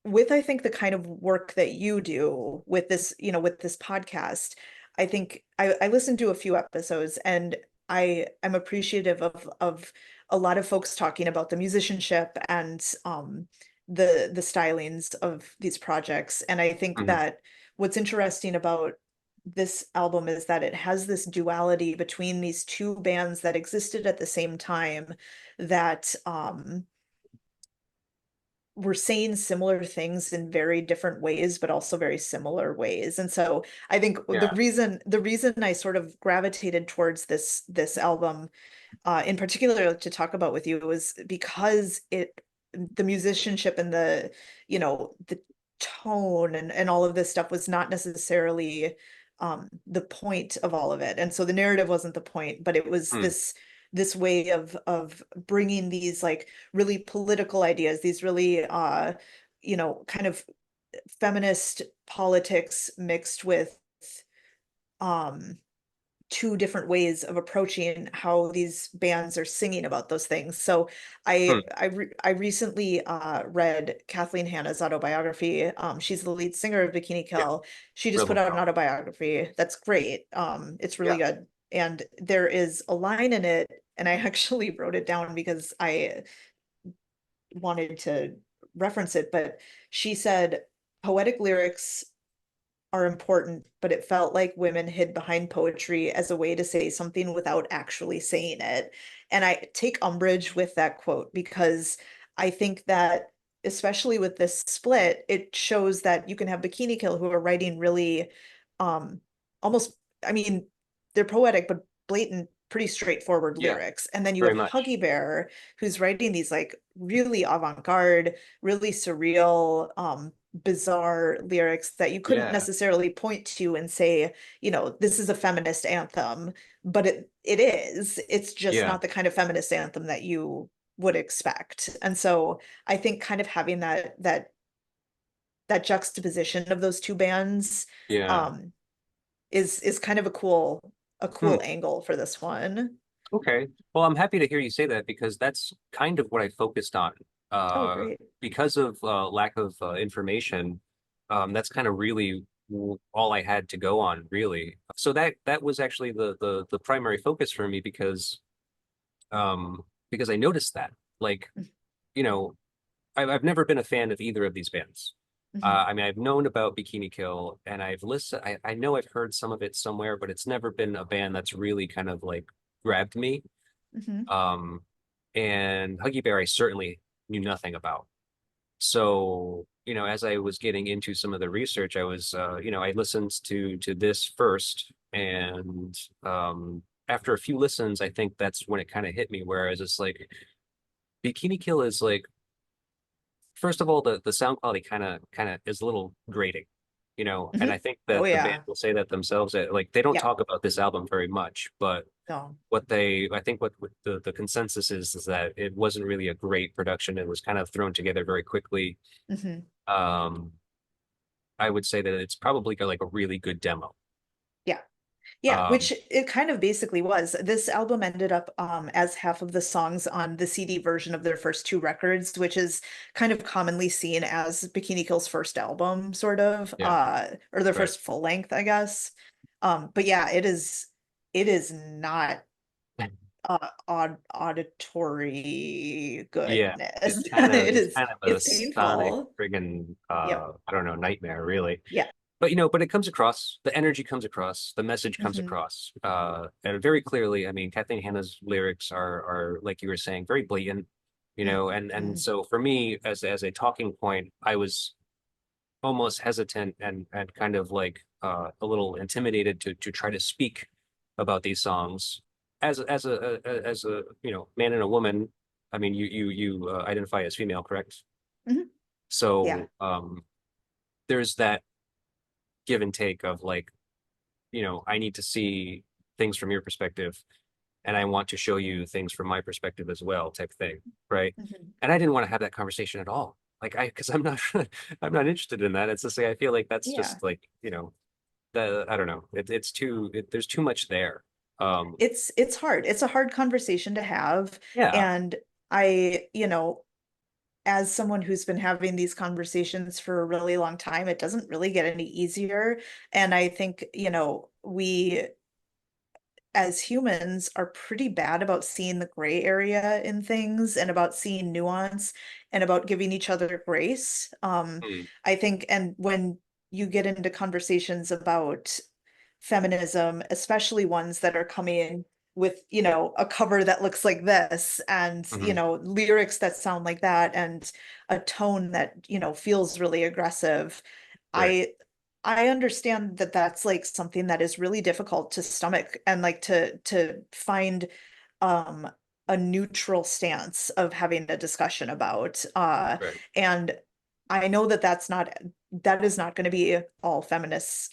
with I think the kind of work that you do with this, with this podcast, I think I listened to a few episodes and I'm appreciative of a lot of folks talking about the musicianship and the stylings of these projects. And I think Mhm. that what's interesting about this album is that it has this duality between these two bands that existed at the same time that we're saying similar things in very different ways, but also very similar ways. And so I think Yeah. the reason I sort of gravitated towards this album, in particular to talk about with you was because the musicianship and the tone and all of this stuff was not necessarily the point of all of it. And so the narrative wasn't the point, but it was Hmm. this way of bringing these like really political ideas, these really kind of feminist politics mixed with um two different ways of approaching how these bands are singing about those things. So Hmm. I recently read Kathleen Hanna's autobiography. She's the lead singer of Bikini Yeah. Kill. She just Rebel put out an Girl. autobiography that's great. It's really Yeah. good. And there is a line in it, and I actually wrote it down because I wanted to reference it, but she said poetic lyrics are important, but it felt like women hid behind poetry as a way to say something without actually saying it. And I take umbrage with that quote because I think that, especially with this split, it shows that you can have Bikini Kill who are writing really um almost, I mean, they're poetic, but blatant, pretty straightforward Yeah. lyrics. And then you Very have much. Huggy Bear who's writing these like really avant-garde, really surreal, bizarre lyrics that you couldn't Yeah. necessarily point to and say, this is a feminist anthem, but it is. It's just Yeah. not the kind of feminist anthem that you would expect. And so I think kind of having that juxtaposition of those two bands Yeah. um is kind of a cool Hmm. angle for this one. Okay. Well, I'm happy to hear you say that because that's kind of what I focused on. Oh, Uh, great. because of lack of information, that's kind of really all I had to go on, really. So that was actually the primary focus for me because I noticed that, like, you know, I've never been a fan of either of these bands. Mhm, I mean, I've known about Bikini Kill and I've listened, I know I've heard some of it somewhere, but it's never been a band that's really kind of like grabbed me. mhm, Um, and Huggy Bear, I certainly knew nothing about. So, as I was getting into some of the research, I listened to this first, and after a few listens, I think that's when it kind of hit me. Whereas it's like Bikini Kill is like, first of all, the sound quality kind of is a little grating, and I mhm. think Oh that the band yeah. will say that themselves. That, like, they don't Yep. talk about this album very much, but No. I think what the consensus is that it wasn't really a great production. It was kind of thrown together very quickly. Mhm. Um, I would say that it's probably like a really good demo. Yeah. Yeah, Um, which it kind of basically was. This album ended up as half of the songs on the CD version of their first two records, which is kind of commonly seen as Bikini Kill's first album, sort of, yeah, or their right. first full length, I guess. But yeah, it is not auditory Yeah, goodness. it's kind of a It's sonic painful. friggin' Yep. I don't know, nightmare really. Yeah. But you know, but it comes across, the energy comes across, the message comes Hmm. across, and very clearly. I mean, Kathleen Hanna's lyrics are like you were saying, very blatant, you know, and Hmm. so for me, as a talking point, I was almost hesitant and kind of like a little intimidated to try to speak about these songs as a you know man and a woman. I mean, you identify as female, correct? Hmm. Yeah. So there's that give and take of like, you know, I need to see things from your perspective and I want to show you things from my perspective as well, type thing, right? Hmm. And I didn't want to have that conversation at all. Like because I'm not I'm not interested in that. It's to say I feel like that's Yeah. just like, you know, I don't know. It's too there's too much there. Um It's hard. It's a hard conversation to have. yeah. And I, as someone who's been having these conversations for a really long time, it doesn't really get any easier. And I think, we as humans are pretty bad about seeing the gray area in things and about seeing nuance and about giving each other grace. Mm, I think, and when you get into conversations about feminism, especially ones that are coming with, a cover that looks like this and, mhm, lyrics that sound like that and a tone that, feels really aggressive. right. I I understand that that's like something that is really difficult to stomach and like to find um a neutral stance of having a discussion about. Right. And I know that that is not going to be all feminists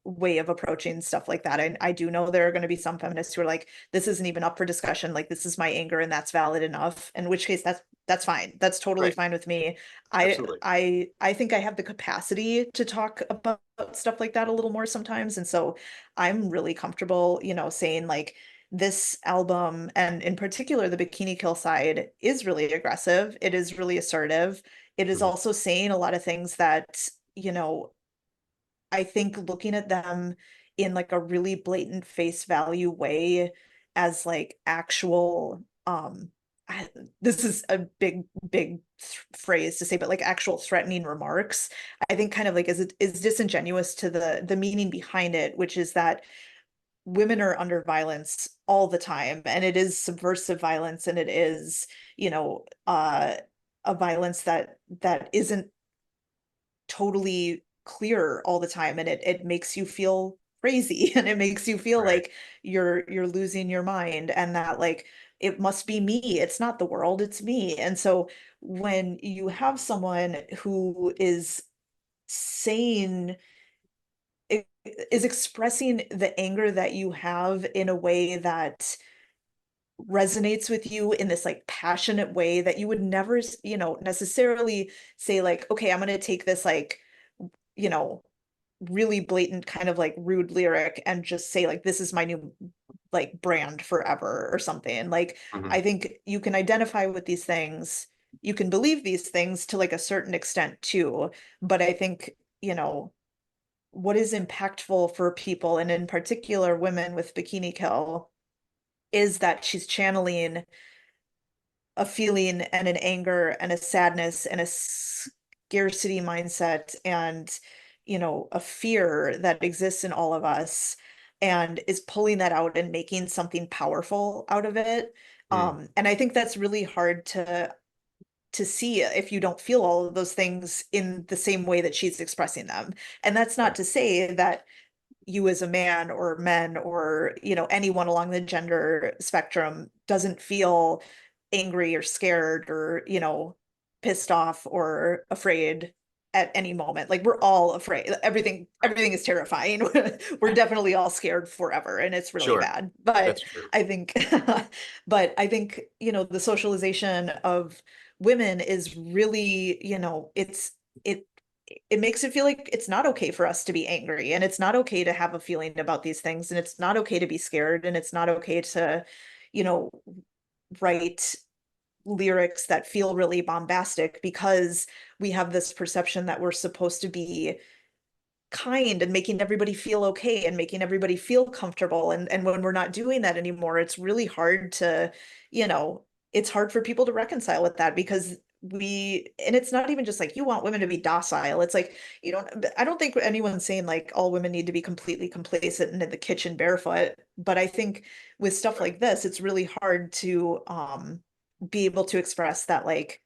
way of approaching stuff like that. I do know there are going to be some feminists who are like, this isn't even up for discussion, like this is my anger and that's valid enough, in which case that's fine, that's totally Right. fine with me. I Absolutely. I think I have the capacity to talk about stuff like that a little more sometimes, and so I'm really comfortable, saying like this album, and in particular the Bikini Kill side, is really aggressive. It is really assertive. It is Mhm, also saying a lot of things that, I think looking at them in like a really blatant face value way as like actual I, this is a big phrase to say, but like actual threatening remarks, I think kind of like is disingenuous to the meaning behind it, which is that women are under violence all the time, and it is subversive violence, and it is, a violence that isn't totally clear all the time, and it makes you feel crazy and it makes you feel right. like you're losing your mind, and that like it must be me, it's not the world, it's me. And so when you have someone who is saying is expressing the anger that you have in a way that resonates with you in this like passionate way that you would never, necessarily say like, okay, I'm going to take this like, you know, really blatant kind of like rude lyric and just say like, this is my new like brand forever or something. Like, Mhm, I think you can identify with these things, you can believe these things to like a certain extent too, but I think, what is impactful for people, and in particular women with Bikini Kill, is that she's channeling a feeling and an anger and a sadness and a scarcity mindset and, a fear that exists in all of us, and is pulling that out and making something powerful out of it. mm, And I think that's really hard to see if you don't feel all of those things in the same way that she's expressing them. And that's not right. to say that you as a man or men or, anyone along the gender spectrum doesn't feel angry or scared or, pissed off or afraid at any moment. Like we're all afraid. Everything is terrifying. We're definitely all scared forever, and it's really Sure. bad. But That's true. I think but I think, the socialization of women is really, it it makes it feel like it's not okay for us to be angry, and it's not okay to have a feeling about these things, and it's not okay to be scared, and it's not okay to, you know, write lyrics that feel really bombastic because we have this perception that we're supposed to be kind and making everybody feel okay and making everybody feel comfortable. And when we're not doing that anymore, it's really hard to, you know, it's hard for people to reconcile with that because and it's not even just like you want women to be docile. It's like I don't think anyone's saying like all women need to be completely complacent and in the kitchen barefoot. But I think with stuff like this, it's really hard to be able to express that like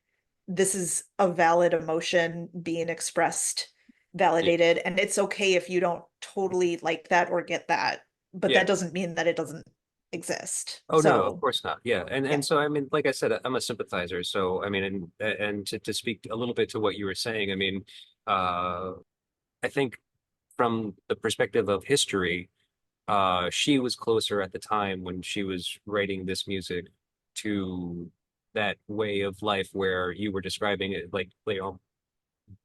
this is a valid emotion being expressed, Yeah. validated, and it's okay if you don't totally like that or get that, but Yeah. that doesn't mean that it doesn't exist. Oh no, of So course not. Yeah, yeah. and so I mean, like I said, I'm a sympathizer. So I mean, and to speak a little bit to what you were saying, I mean, uh, I think from the perspective of history, she was closer at the time when she was writing this music to that way of life where you were describing it, like you know,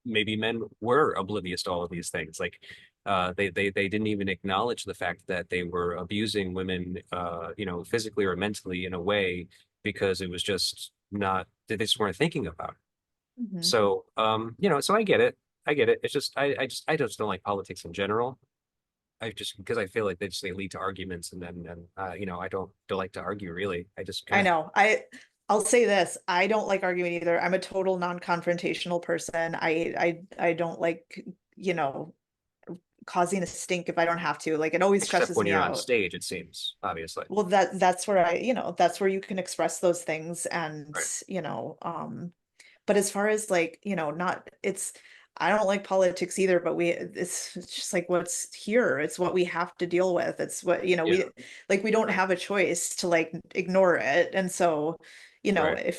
maybe men were oblivious to all of these things. Like they didn't even acknowledge the fact that they were abusing women, you know, physically or mentally in a way because it was just not they just weren't thinking about it. Mhm. So you know, so I get it. I get it. It's just I just don't like politics in general. I just because I feel like they lead to arguments and then and you know, I don't like to argue really. I just I kind of know. I'll say this. I don't like arguing either. I'm a total non-confrontational person. I don't like, you know, causing a stink if I don't have to. Like it always except stresses when me you're on out. stage, it seems, obviously. Well, that's where that's where you can express those things and, Right. but as far as like, not I don't like politics either, but it's just like what's here. It's what we have to deal with. It's what, Yeah. we don't Right. have a choice to like ignore it. And so, Right.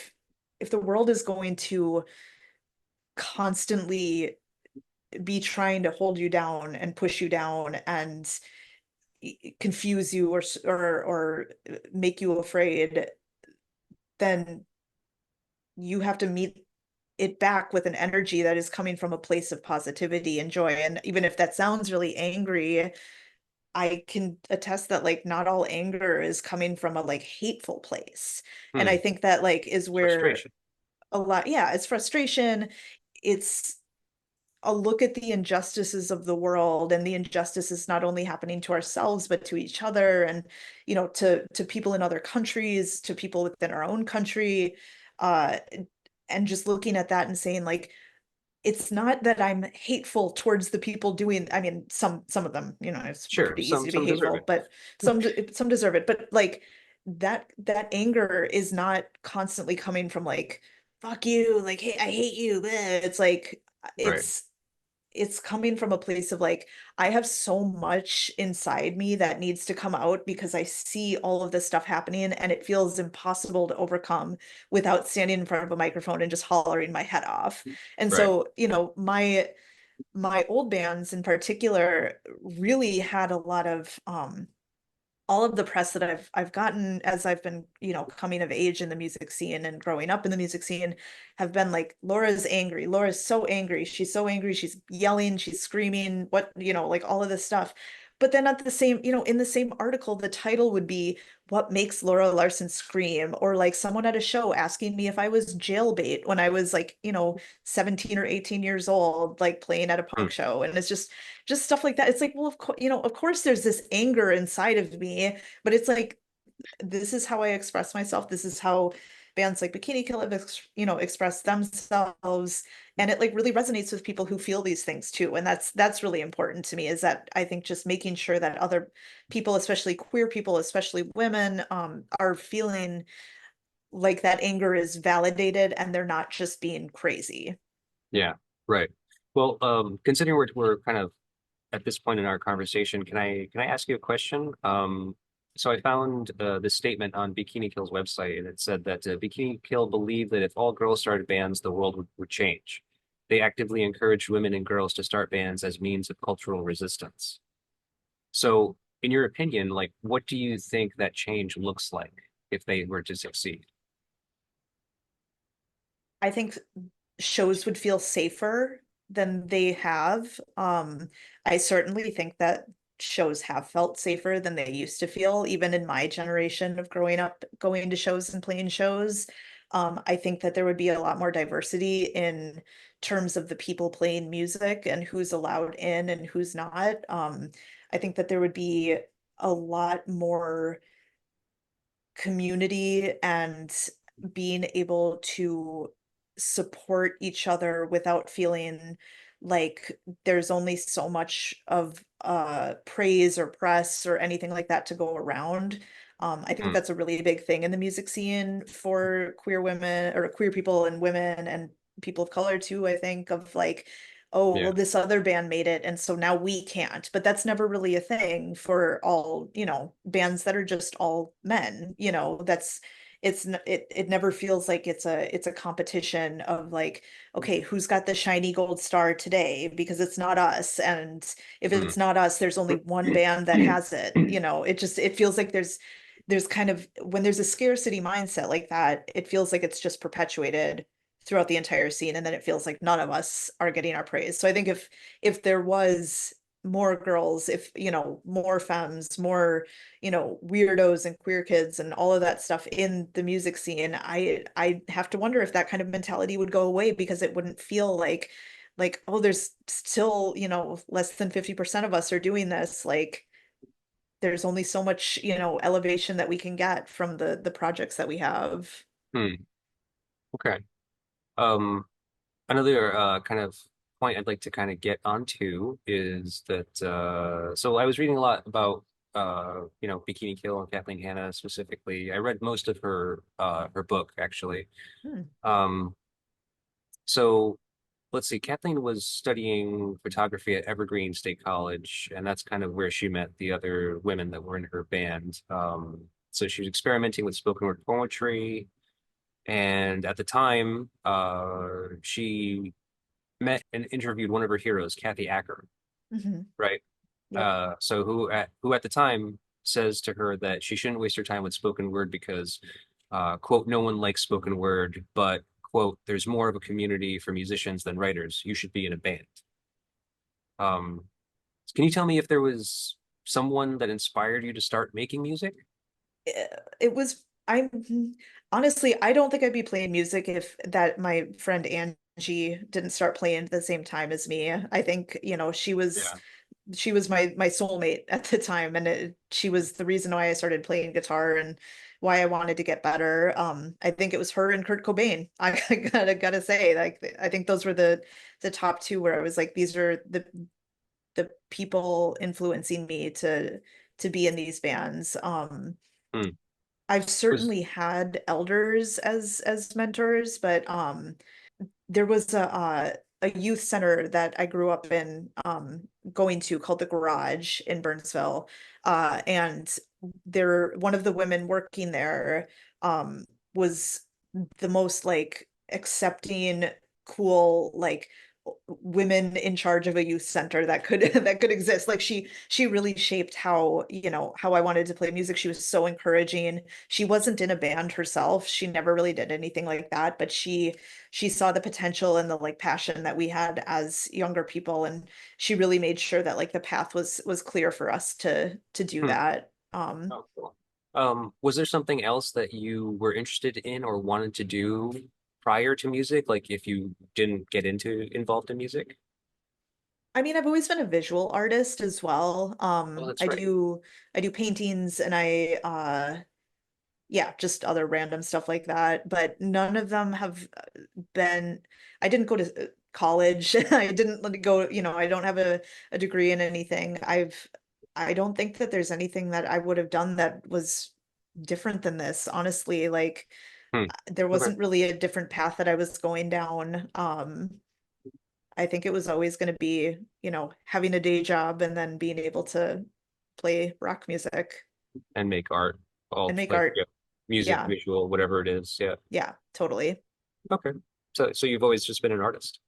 if the world is going to constantly be trying to hold you down and push you down and confuse you or make you afraid, then you have to meet it back with an energy that is coming from a place of positivity and joy. And even if that sounds really angry, I can attest that like not all anger is coming from a like hateful place. And I Hmm. think that like is where Frustration. a lot, yeah, it's frustration. It's a look at the injustices of the world and the injustices not only happening to ourselves but to each other and to people in other countries, to people within our own country, uh and just looking at that and saying like it's not that I'm hateful towards the people doing, I mean some of them, it's Sure. pretty easy to be Some deserve hateful, it. but some deserve it, but like that anger is not constantly coming from like fuck you, like hey I hate you, bleh. It's like Right. it's coming from a place of like I have so much inside me that needs to come out because I see all of this stuff happening and it feels impossible to overcome without standing in front of a microphone and just hollering my head off. And Right. so, my old bands in particular really had a lot of all of the press that I've gotten as I've been, coming of age in the music scene and growing up in the music scene have been like, Laura's angry. Laura's so angry. She's so angry. She's yelling, she's screaming, like all of this stuff. But then at the same, in the same article, the title would be what makes Laura Larson scream, or like someone at a show asking me if I was jailbait when I was like, 17 or 18 years old, like playing at a Hmm. punk show. And it's just stuff like that. It's like, well, of course there's this anger inside of me, but it's like this is how I express myself. This is how bands like Bikini Kill have express themselves, and it like really resonates with people who feel these things too. And that's really important to me, is that I think just making sure that other people, especially queer people, especially women, are feeling like that anger is validated and they're not just being crazy. Yeah. Right. Well, considering we're kind of at this point in our conversation, can I ask you a question? So I found this statement on Bikini Kill's website, and it said that Bikini Kill believed that if all girls started bands, the world would change. They actively encouraged women and girls to start bands as means of cultural resistance. So, in your opinion, like, what do you think that change looks like if they were to succeed? I think shows would feel safer. than they have. I certainly think that shows have felt safer than they used to feel, even in my generation of growing up, going to shows and playing shows. I think that there would be a lot more diversity in terms of the people playing music and who's allowed in and who's not. I think that there would be a lot more community and being able to support each other without feeling like there's only so much of praise or press or anything like that to go around. I think Hmm. that's a really big thing in the music scene for queer women or queer people and women and people of color too, I think of like, oh, Yeah. well, this other band made it, and so now we can't. But that's never really a thing for all, bands that are just all men, that's it never feels like it's a competition of like, okay, who's got the shiny gold star today? Because it's not us. And if Hmm. it's not us, there's only one band that has it. It feels like there's kind of when there's a scarcity mindset like that, it feels like it's just perpetuated throughout the entire scene, and then it feels like none of us are getting our praise. So I think if there was more girls, if more femmes, more weirdos and queer kids and all of that stuff in the music scene, I have to wonder if that kind of mentality would go away, because it wouldn't feel like, oh, there's still less than 50% of us are doing this. Like, there's only so much elevation that we can get from the projects that we have. Hmm. Okay. Um, Another kind of point I'd like to kind of get onto is that so I was reading a lot about Bikini Kill and Kathleen Hanna specifically. I read most of her book actually. Hmm. Um, so let's see, Kathleen was studying photography at Evergreen State College, and that's kind of where she met the other women that were in her band. So she was experimenting with spoken word poetry, and at the time, she met and interviewed one of her heroes, Kathy Acker, Hmm. right? Yep. So who at the time says to her that she shouldn't waste her time with spoken word because, quote, no one likes spoken word, but quote, there's more of a community for musicians than writers. You should be in a band. Um, can you tell me if there was someone that inspired you to start making music? It was I honestly, I don't think I'd be playing music if that my friend Angie didn't start playing at the same time as me. I think, Yeah. she was my soulmate at the time, and she was the reason why I started playing guitar and why I wanted to get better. I think it was her and Kurt Cobain. I gotta say, like, I think those were the top two where I was like, these are the people influencing me to be in these bands. Hmm. I've Was certainly had elders as mentors, but there was a youth center that I grew up in, going to, called the Garage in Burnsville. And there one of the women working there was the most like accepting, cool, like women in charge of a youth center that could that could exist. Like, she really shaped how I wanted to play music. She was so encouraging. She wasn't in a band herself. She never really did anything like that, but she saw the potential and the like passion that we had as younger people, and she really made sure that like the path was clear for us to do hmm. that. Oh, cool. Was there something else that you were interested in or wanted to do prior to music? Like if you didn't get into involved in music? I mean, I've always been a visual artist as well. Oh, that's I right. do paintings, and I yeah, just other random stuff like that, but none of them have been, I didn't go to college. I didn't let it go, I don't have a degree in anything. I don't think that there's anything that I would have done that was different than this, honestly. Like, Hmm. there Okay. wasn't really a different path that I was going down. I think it was always going to be, having a day job and then being able to play rock music And make art, all and make like art. yeah, music, Yeah. visual, whatever it is. Yeah. Yeah, totally. Okay. So you've always just been an artist.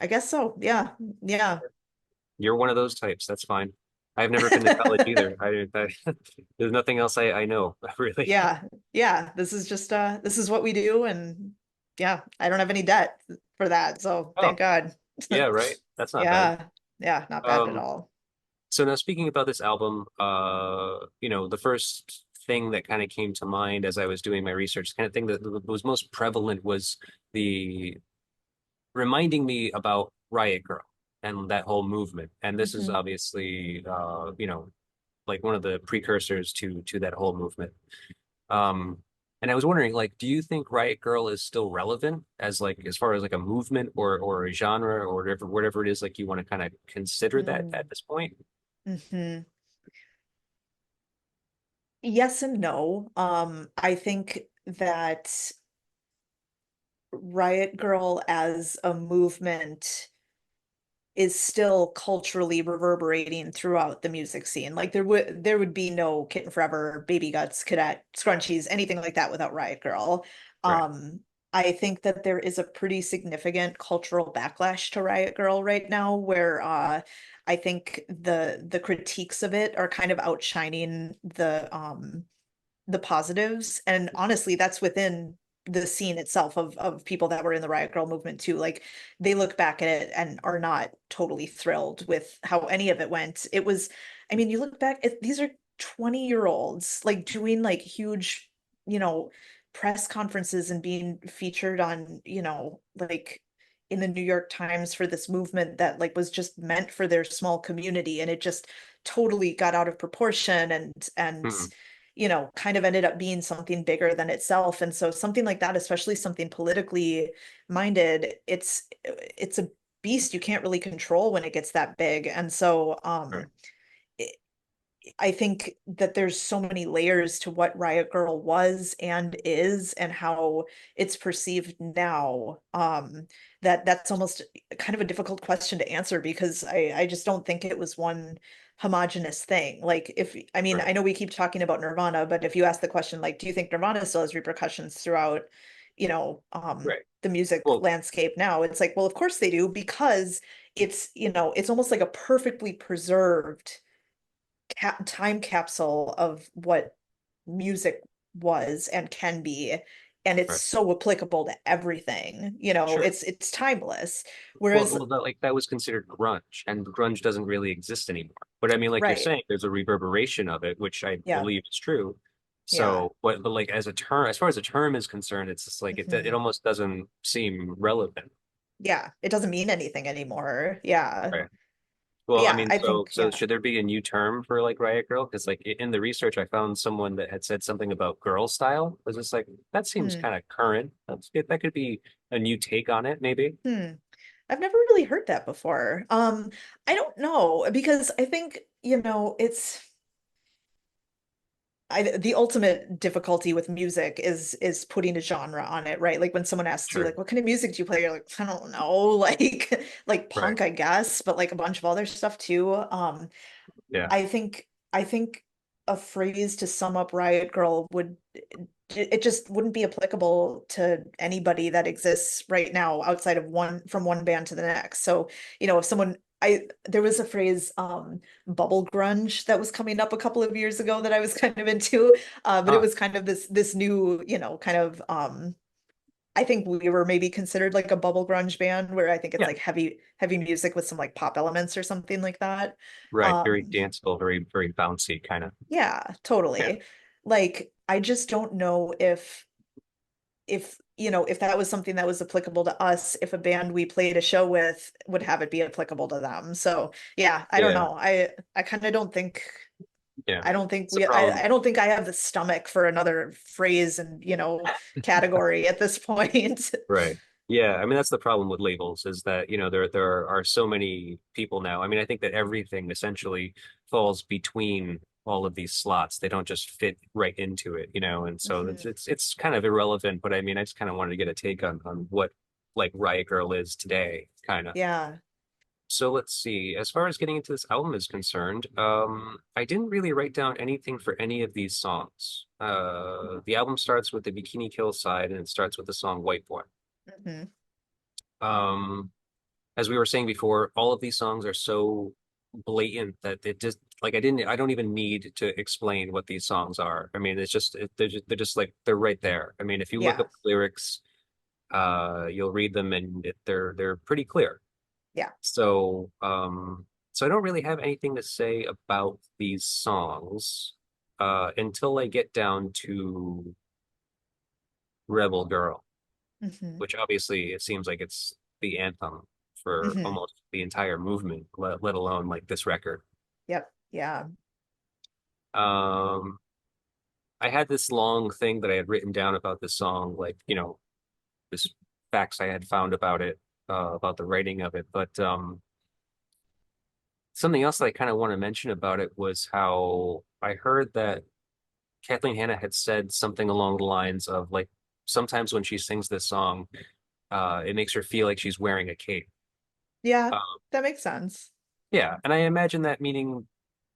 I guess so. Yeah. Yeah. You're one of those types. That's fine. I've never been to college either. There's nothing else I know really. Yeah. Yeah. This is what we do, and yeah, I don't have any debt for that. So Oh, thank God. Yeah, right. That's not bad. Yeah, yeah, not bad at Um, all. so now speaking about this album, the first thing that kind of came to mind as I was doing my research, the kind of thing that was most prevalent was the reminding me about Riot Girl and that whole movement. And this is Mhm. obviously, like one of the precursors to that whole movement. Um, and I was wondering, like, do you think Riot Girl is still relevant as like as far as like a movement or a genre or whatever it is like you want to kind of consider that Mm. at this point? Mhm. Yes and no. I think that Riot Girl as a movement is still culturally reverberating throughout the music scene. Like there would be no Kitten Forever, Baby Guts, Cadet, Scrunchies, anything like that without Riot Girl. Right. I think that there is a pretty significant cultural backlash to Riot Girl right now, where I think the critiques of it are kind of outshining the positives. And honestly, that's within the scene itself of people that were in the Riot Girl movement too. Like they look back at it and are not totally thrilled with how any of it went. It was, I mean, you look back at these are 20-year-olds like doing like huge, you know, press conferences and being featured on, like in the New York Times for this movement that like was just meant for their small community, and it just totally got out of proportion and Hmm. kind of ended up being something bigger than itself. And so something like that, especially something politically minded, it's a beast you can't really control when it gets that big. And so Right. I think that there's so many layers to what Riot Girl was and is and how it's perceived now, that that's almost kind of a difficult question to answer, because I just don't think it was one homogenous thing. Like if I mean, Right. I know we keep talking about Nirvana, but if you ask the question like, do you think Nirvana still has repercussions throughout, Right. the music Well, landscape now? It's like, well, of course they do, because it's almost like a perfectly preserved time capsule of what music was and can be, and it's right. so applicable to everything. Sure. It's timeless. Well, Whereas, well, that was considered grunge, and grunge doesn't really exist anymore. But I mean, like you're right, saying, there's a reverberation of it, which I yeah, believe is true. yeah, So, but like as a term, as far as a term is concerned, it's just like it mhm, almost doesn't seem relevant. yeah, it doesn't mean anything anymore. Yeah, Right. but Well, I yeah, mean, I so think, so yeah. should there be a new term for like Riot Girl? Because like in the research, I found someone that had said something about girl style. I was just like, that seems Hmm. kind of current. That could be a new take on it, maybe. Hmm. I've never really heard that before. I don't know, because I think, the ultimate difficulty with music is putting a genre on it, right? Like when someone asks you Sure. like, what kind of music do you play? You're like, I don't know, like Right. punk, I guess, but like a bunch of other stuff too. Yeah. I think a phrase to sum up Riot Girl would it just wouldn't be applicable to anybody that exists right now outside of one band to the next. So, if someone I there was a phrase, bubble grunge, that was coming up a couple of years ago that I was kind of into. But it Huh. was kind of this new, kind of I think we were maybe considered like a bubble grunge band, where I think it's Yeah. like heavy music with some like pop elements or something like that. Right. Very Um, danceable, very bouncy kind of. yeah, Yeah. totally. Like I just don't know if that was something that was applicable to us, if a band we played a show with would have it be applicable to them. So yeah, I don't Yeah. know. I kind of don't think Yeah. I don't think It's a we problem. I don't think I have the stomach for another phrase and category at this point. Right. Yeah. I mean, that's the problem with labels is that, there are so many people now. I mean, I think that everything essentially falls between all of these slots. They don't just fit right into it, and so it's Mhm. it's it's kind of irrelevant, but I mean, I just kind of wanted to get a take on what like Riot Girl is today, kind of. Yeah. So let's see. As far as getting into this album is concerned, I didn't really write down anything for any of these songs. The album starts with the Bikini Kill side, and it starts with the song White Boy. Hmm. Um, as we were saying before, all of these songs are so blatant that it just like I don't even need to explain what these songs are. I mean, they're just like they're right there. I mean, if you look Yeah. up the lyrics, you'll read them and they're pretty clear. Yeah. So I don't really have anything to say about these songs until I get down to Rebel Girl, Hmm. which obviously it seems like it's the anthem for Hmm. almost the entire movement, let alone like this record. Yep. Yeah. Um, I had this long thing that I had written down about this song, like, this facts I had found about it, about the writing of it. But something else that I kind of want to mention about it was how I heard that Kathleen Hanna had said something along the lines of like sometimes when she sings this song, it makes her feel like she's wearing a cape. Yeah. Uh, That makes sense. yeah, and I imagine that meaning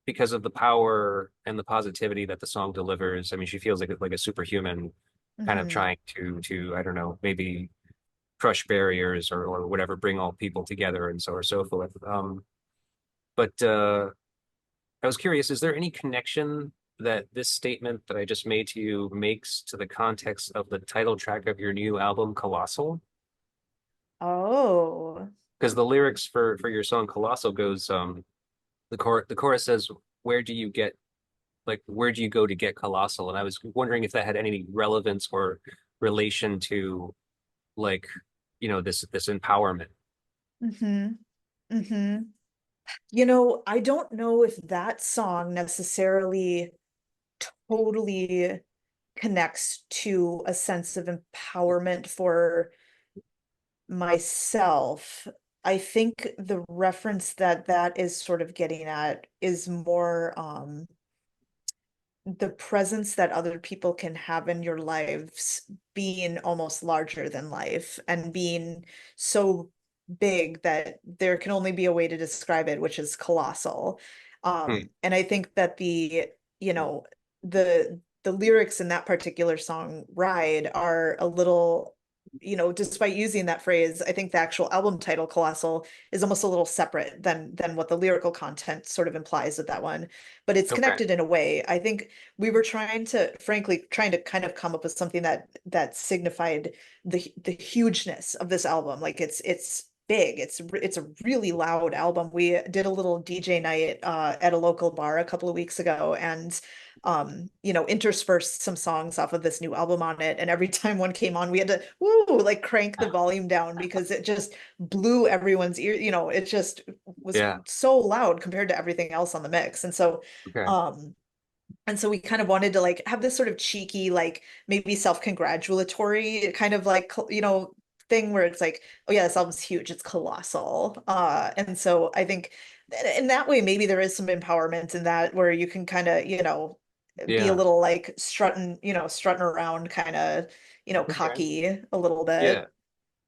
because of the power and the positivity that the song delivers. I mean, she feels like a superhuman, kind of Hmm. trying to I don't know, maybe crush barriers or whatever, bring all people together and so on and so forth. But I was curious, is there any connection that this statement that I just made to you makes to the context of the title track of your new album, Colossal? Oh. Because the lyrics for your song Colossal goes, the chorus says, "Where do you get where do you go to get colossal?" And I was wondering if that had any relevance or relation to like, this empowerment. Hmm. Hmm. I don't know if that song necessarily totally connects to a sense of empowerment for myself. I think the reference that that is sort of getting at is more the presence that other people can have in your lives being almost larger than life and being so big that there can only be a way to describe it, which is colossal. Hmm. And I think that you know, the lyrics in that particular song, Ride, are a little, despite using that phrase, I think the actual album title, Colossal, is almost a little separate than what the lyrical content sort of implies with that one. But it's Okay. connected in a way. I think we were frankly, trying to kind of come up with something that signified the hugeness of this album. Like it's big. It's a really loud album. We did a little DJ night at a local bar a couple of weeks ago, and interspersed some songs off of this new album on it. And every time one came on, we had to like crank the volume down because it just blew everyone's ear. It just was Yeah. so loud compared to everything else on the mix. Okay. Um, and so we kind of wanted to like have this sort of cheeky, like maybe self-congratulatory kind of like, thing where it's like, oh yeah, this album's huge, it's colossal. And so I think in that way, maybe there is some empowerment in that where you can kind of, be a Yeah. little like strutting around kind of, Okay. cocky a little Yeah. bit.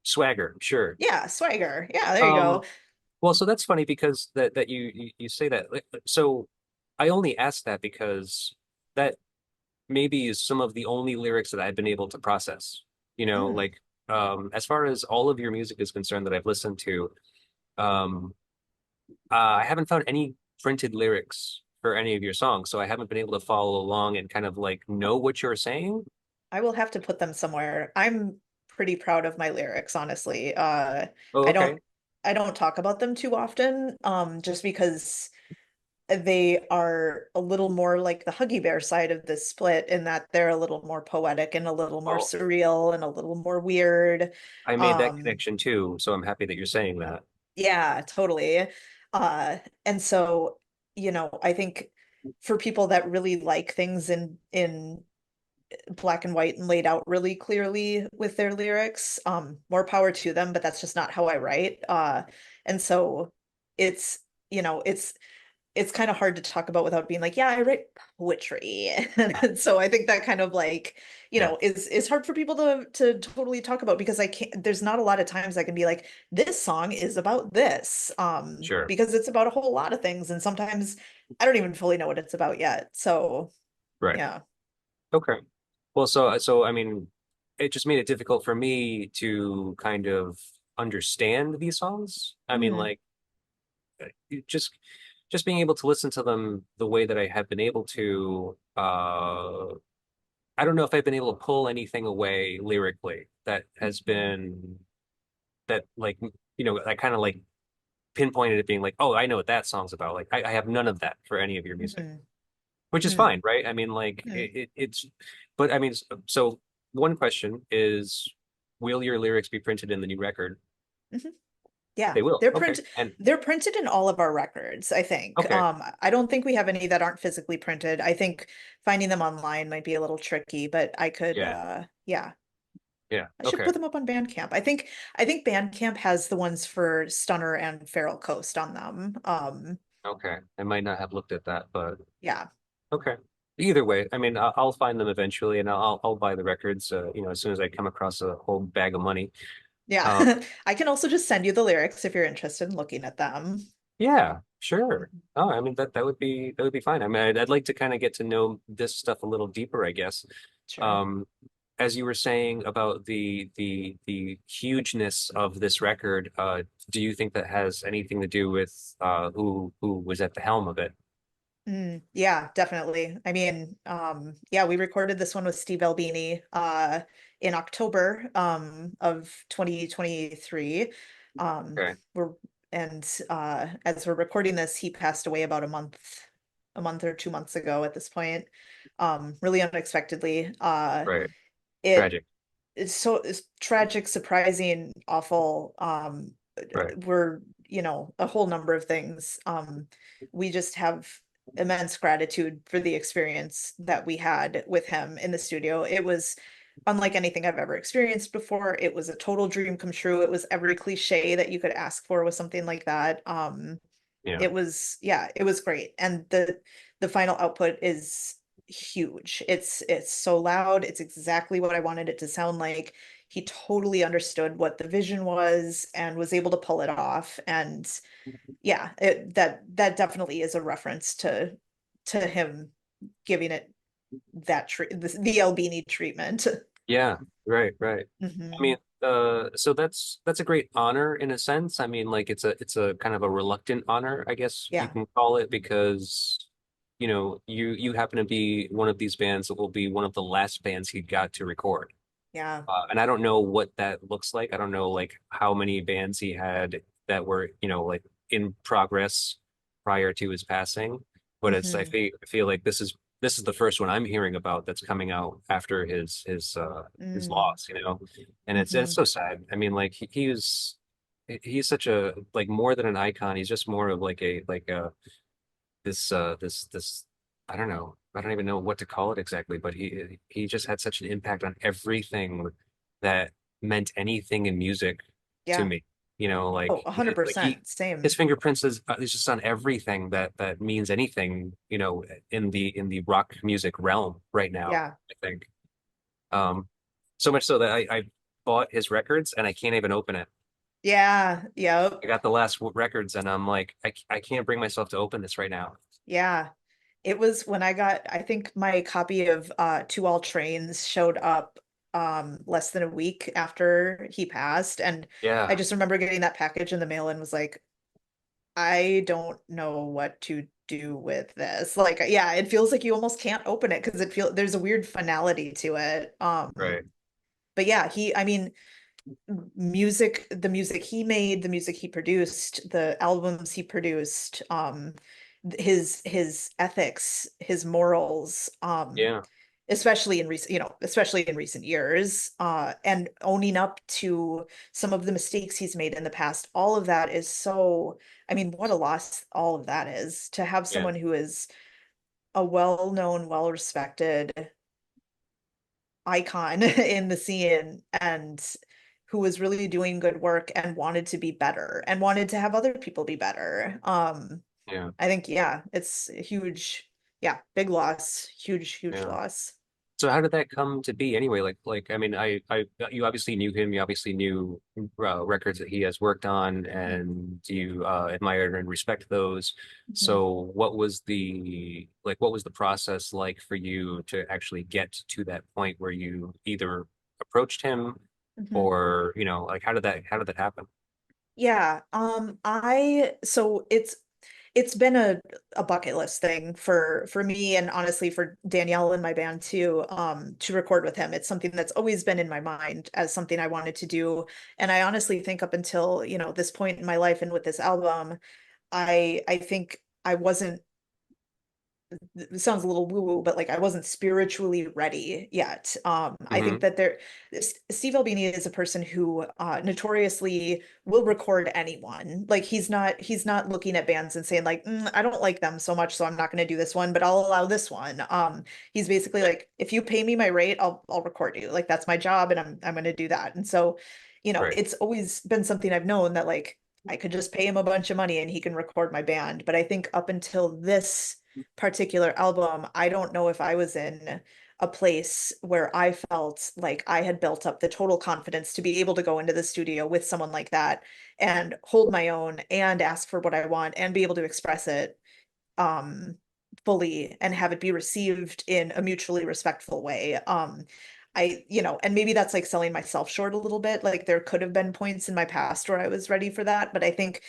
Swagger, sure. Yeah, swagger. Yeah, there you go. Um, well, so that's funny because that you say that. So I only asked that because that maybe is some of the only lyrics that I've been able to process. Mm. Like as far as all of your music is concerned that I've listened to, um, I haven't found any printed lyrics for any of your songs, so I haven't been able to follow along and kind of like know what you're saying. I will have to put them somewhere. I'm pretty proud of my lyrics, honestly. Oh, I don't okay. I don't talk about them too often, just because they are a little more like the Huggy Bear side of this split in that they're a little more poetic and a little more Well, surreal and a little more weird. I made that Um, connection too, so I'm happy that you're saying that. yeah, totally. And so, I think for people that really like things in black and white and laid out really clearly with their lyrics, more power to them, but that's just not how I write. And so it's, it's kind of hard to talk about without being like, yeah, I write poetry. And so I think that kind of like, Yeah, is hard for people to totally talk about because I can't, there's not a lot of times I can be like, this song is about this, sure. because it's about a whole lot of things. And sometimes I don't even fully know what it's about yet. So Right. yeah. Okay. Well, so I mean, it just made it difficult for me to kind of understand these songs. I mean, Hmm. like just being able to listen to them the way that I have been able to, I don't know if I've been able to pull anything away lyrically that has been that like, that kind of like pinpointed it being like, oh, I know what that song's about. Like I have none of that for any of your music, Mhm. which is Mm. fine, right? I mean, like Mm. it's, but I mean, so one question is, will your lyrics be printed in the new record? Mhm. Yeah, They will. Okay. And they're printed in all of our records, I think. okay. I don't think we have any that aren't physically printed. I think finding them online might be a little tricky, but I could Yeah. yeah. Yeah. I should Okay. put them up on Bandcamp. I think Bandcamp has the ones for Stunner and Feral Coast on them. Okay. I might not have looked at that, but Yeah. okay. Either way, I mean, I'll find them eventually, and I'll buy the records, as soon as I come across a whole bag of money. Um, Yeah. I can also just send you the lyrics if you're interested in looking at them. yeah, sure. Mhm. Oh, I mean that would be fine. I mean, I'd like to kind of get to know this stuff a little deeper, I guess. Sure. Um, as you were saying about the hugeness of this record, do you think that has anything to do with who was at the helm of it? Yeah, definitely. I mean, yeah, we recorded this one with Steve Albini in October of 2023. Um Okay, we're and as we're recording this, he passed away about a month or 2 months ago at this point. Really unexpectedly. right, It tragic, it's tragic, surprising, awful. right, We're, a whole number of things. We just have immense gratitude for the experience that we had with him in the studio. It was unlike anything I've ever experienced before. It was a total dream come true. It was every cliche that you could ask for with something like that. yeah, It was, yeah, it was great. And the final output is huge. It's so loud. It's exactly what I wanted it to sound like. He totally understood what the vision was and was able to pull it off. And yeah, that definitely is a reference to him giving it that the Albini treatment. yeah, right, right. I Hmm. mean, so that's a great honor in a sense. I mean, like it's a kind of a reluctant honor, I guess you Yeah, can call it, because you happen to be one of these bands that will be one of the last bands he got to record. yeah. And I don't know what that looks like. I don't know like how many bands he had that were, like in progress prior to his passing. But it's Hmm. I feel like this is the first one I'm hearing about that's coming out after his Mm. loss, and it's Hmm. so sad. I mean, like he's such a like more than an icon. He's just more of like a this I don't know. I don't even know what to call it exactly, but he just had such an impact on everything that meant anything in music to Yeah. me. Oh, Like he 100%. his Same. fingerprints is just on everything that means anything, in the rock music realm right now, Yeah. I think. Um so much so that I bought his records and I can't even open it. Yeah. Yep. I got the last records and I'm like I can't bring myself to open this right now. Yeah. It was when I think my copy of To All Trains showed up less than a week after he passed. And I Yeah, just remember getting that package in the mail and was like, I don't know what to do with this. Like, yeah, it feels like you almost can't open it because there's a weird finality to it. right. But yeah, I mean, the music he made, the music he produced, the albums he produced, his ethics, his morals, Yeah. especially in recent years, and owning up to some of the mistakes he's made in the past. All of that is so, I mean, what a loss all of that is to have Yeah. someone who is a well-known, well-respected icon in the scene and who was really doing good work and wanted to be better and wanted to have other people be better. Yeah. I think, yeah, it's a huge, yeah, big loss, huge Yeah. loss. So how did that come to be anyway? Like I mean, you obviously knew him. You obviously knew records that he has worked on, and you admired and respect those. Mhm. So what was the process like for you to actually get to that point where you either approached him, Mhm. or like how did that happen? Yeah, I so it's been a bucket list thing for me and honestly for Danielle and my band too, to record with him. It's something that's always been in my mind as something I wanted to do. And I honestly think up until, this point in my life and with this album, I think I wasn't, it sounds a little woo-woo, but like I wasn't spiritually ready yet. I think Hmm. that Steve Albini is a person who notoriously will record anyone. Like he's not looking at bands and saying like, I don't like them so much, so I'm not going to do this one, but I'll allow this one. He's basically like, if you pay me my rate, I'll record you. Like that's my job, and I'm going to do that. And so, Right. it's always been something I've known that like I could just pay him a bunch of money and he can record my band. But I think up until this particular album, I don't know if I was in a place where I felt like I had built up the total confidence to be able to go into the studio with someone like that and hold my own and ask for what I want and be able to express it um fully and have it be received in a mutually respectful way. And maybe that's like selling myself short a little bit. Like there could have been points in my past where I was ready for that, but I think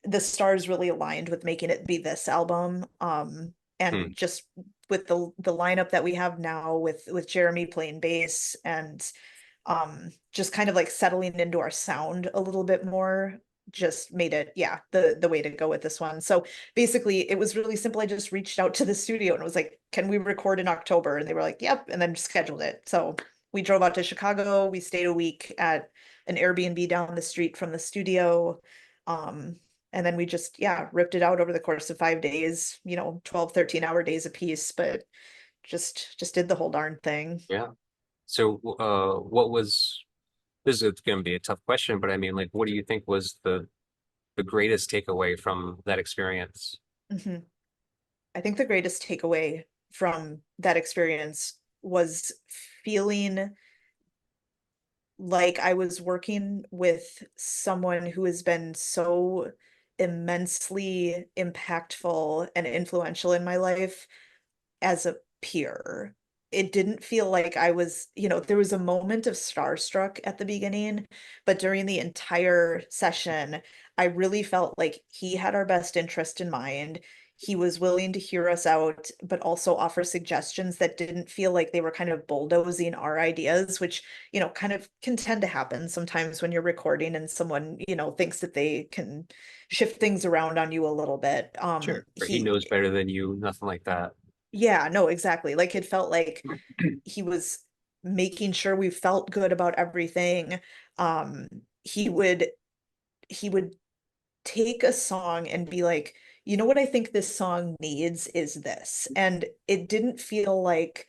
the stars really aligned with making it be this album. And Hmm. just with the lineup that we have now with Jeremy playing bass and just kind of like settling into our sound a little bit more just made it, yeah, the way to go with this one. So basically it was really simple. I just reached out to the studio and was like, can we record in October? And they were like, yep, and then scheduled it. So we drove out to Chicago. We stayed a week at an Airbnb down the street from the studio. Um, and then we just, yeah, ripped it out over the course of 5 days, 12, 13-hour days a piece, but just did the whole darn thing. Yeah. So, what was, this is going to be a tough question, but I mean, like, what do you think was the greatest takeaway from that experience? Mhm. I think the greatest takeaway from that experience was feeling like I was working with someone who has been so immensely impactful and influential in my life as a peer. It didn't feel like I was, there was a moment of starstruck at the beginning, but during the entire session, I really felt like he had our best interest in mind. He was willing to hear us out, but also offer suggestions that didn't feel like they were kind of bulldozing our ideas, which, kind of can tend to happen sometimes when you're recording and someone, thinks that they can shift things around on you a little bit. Sure. Or he knows better than you, nothing like that. Yeah, no, exactly. Like it felt like he was making sure we felt good about everything. Um, he would he would take a song and be like, you know what I think this song needs is this. And it didn't feel like,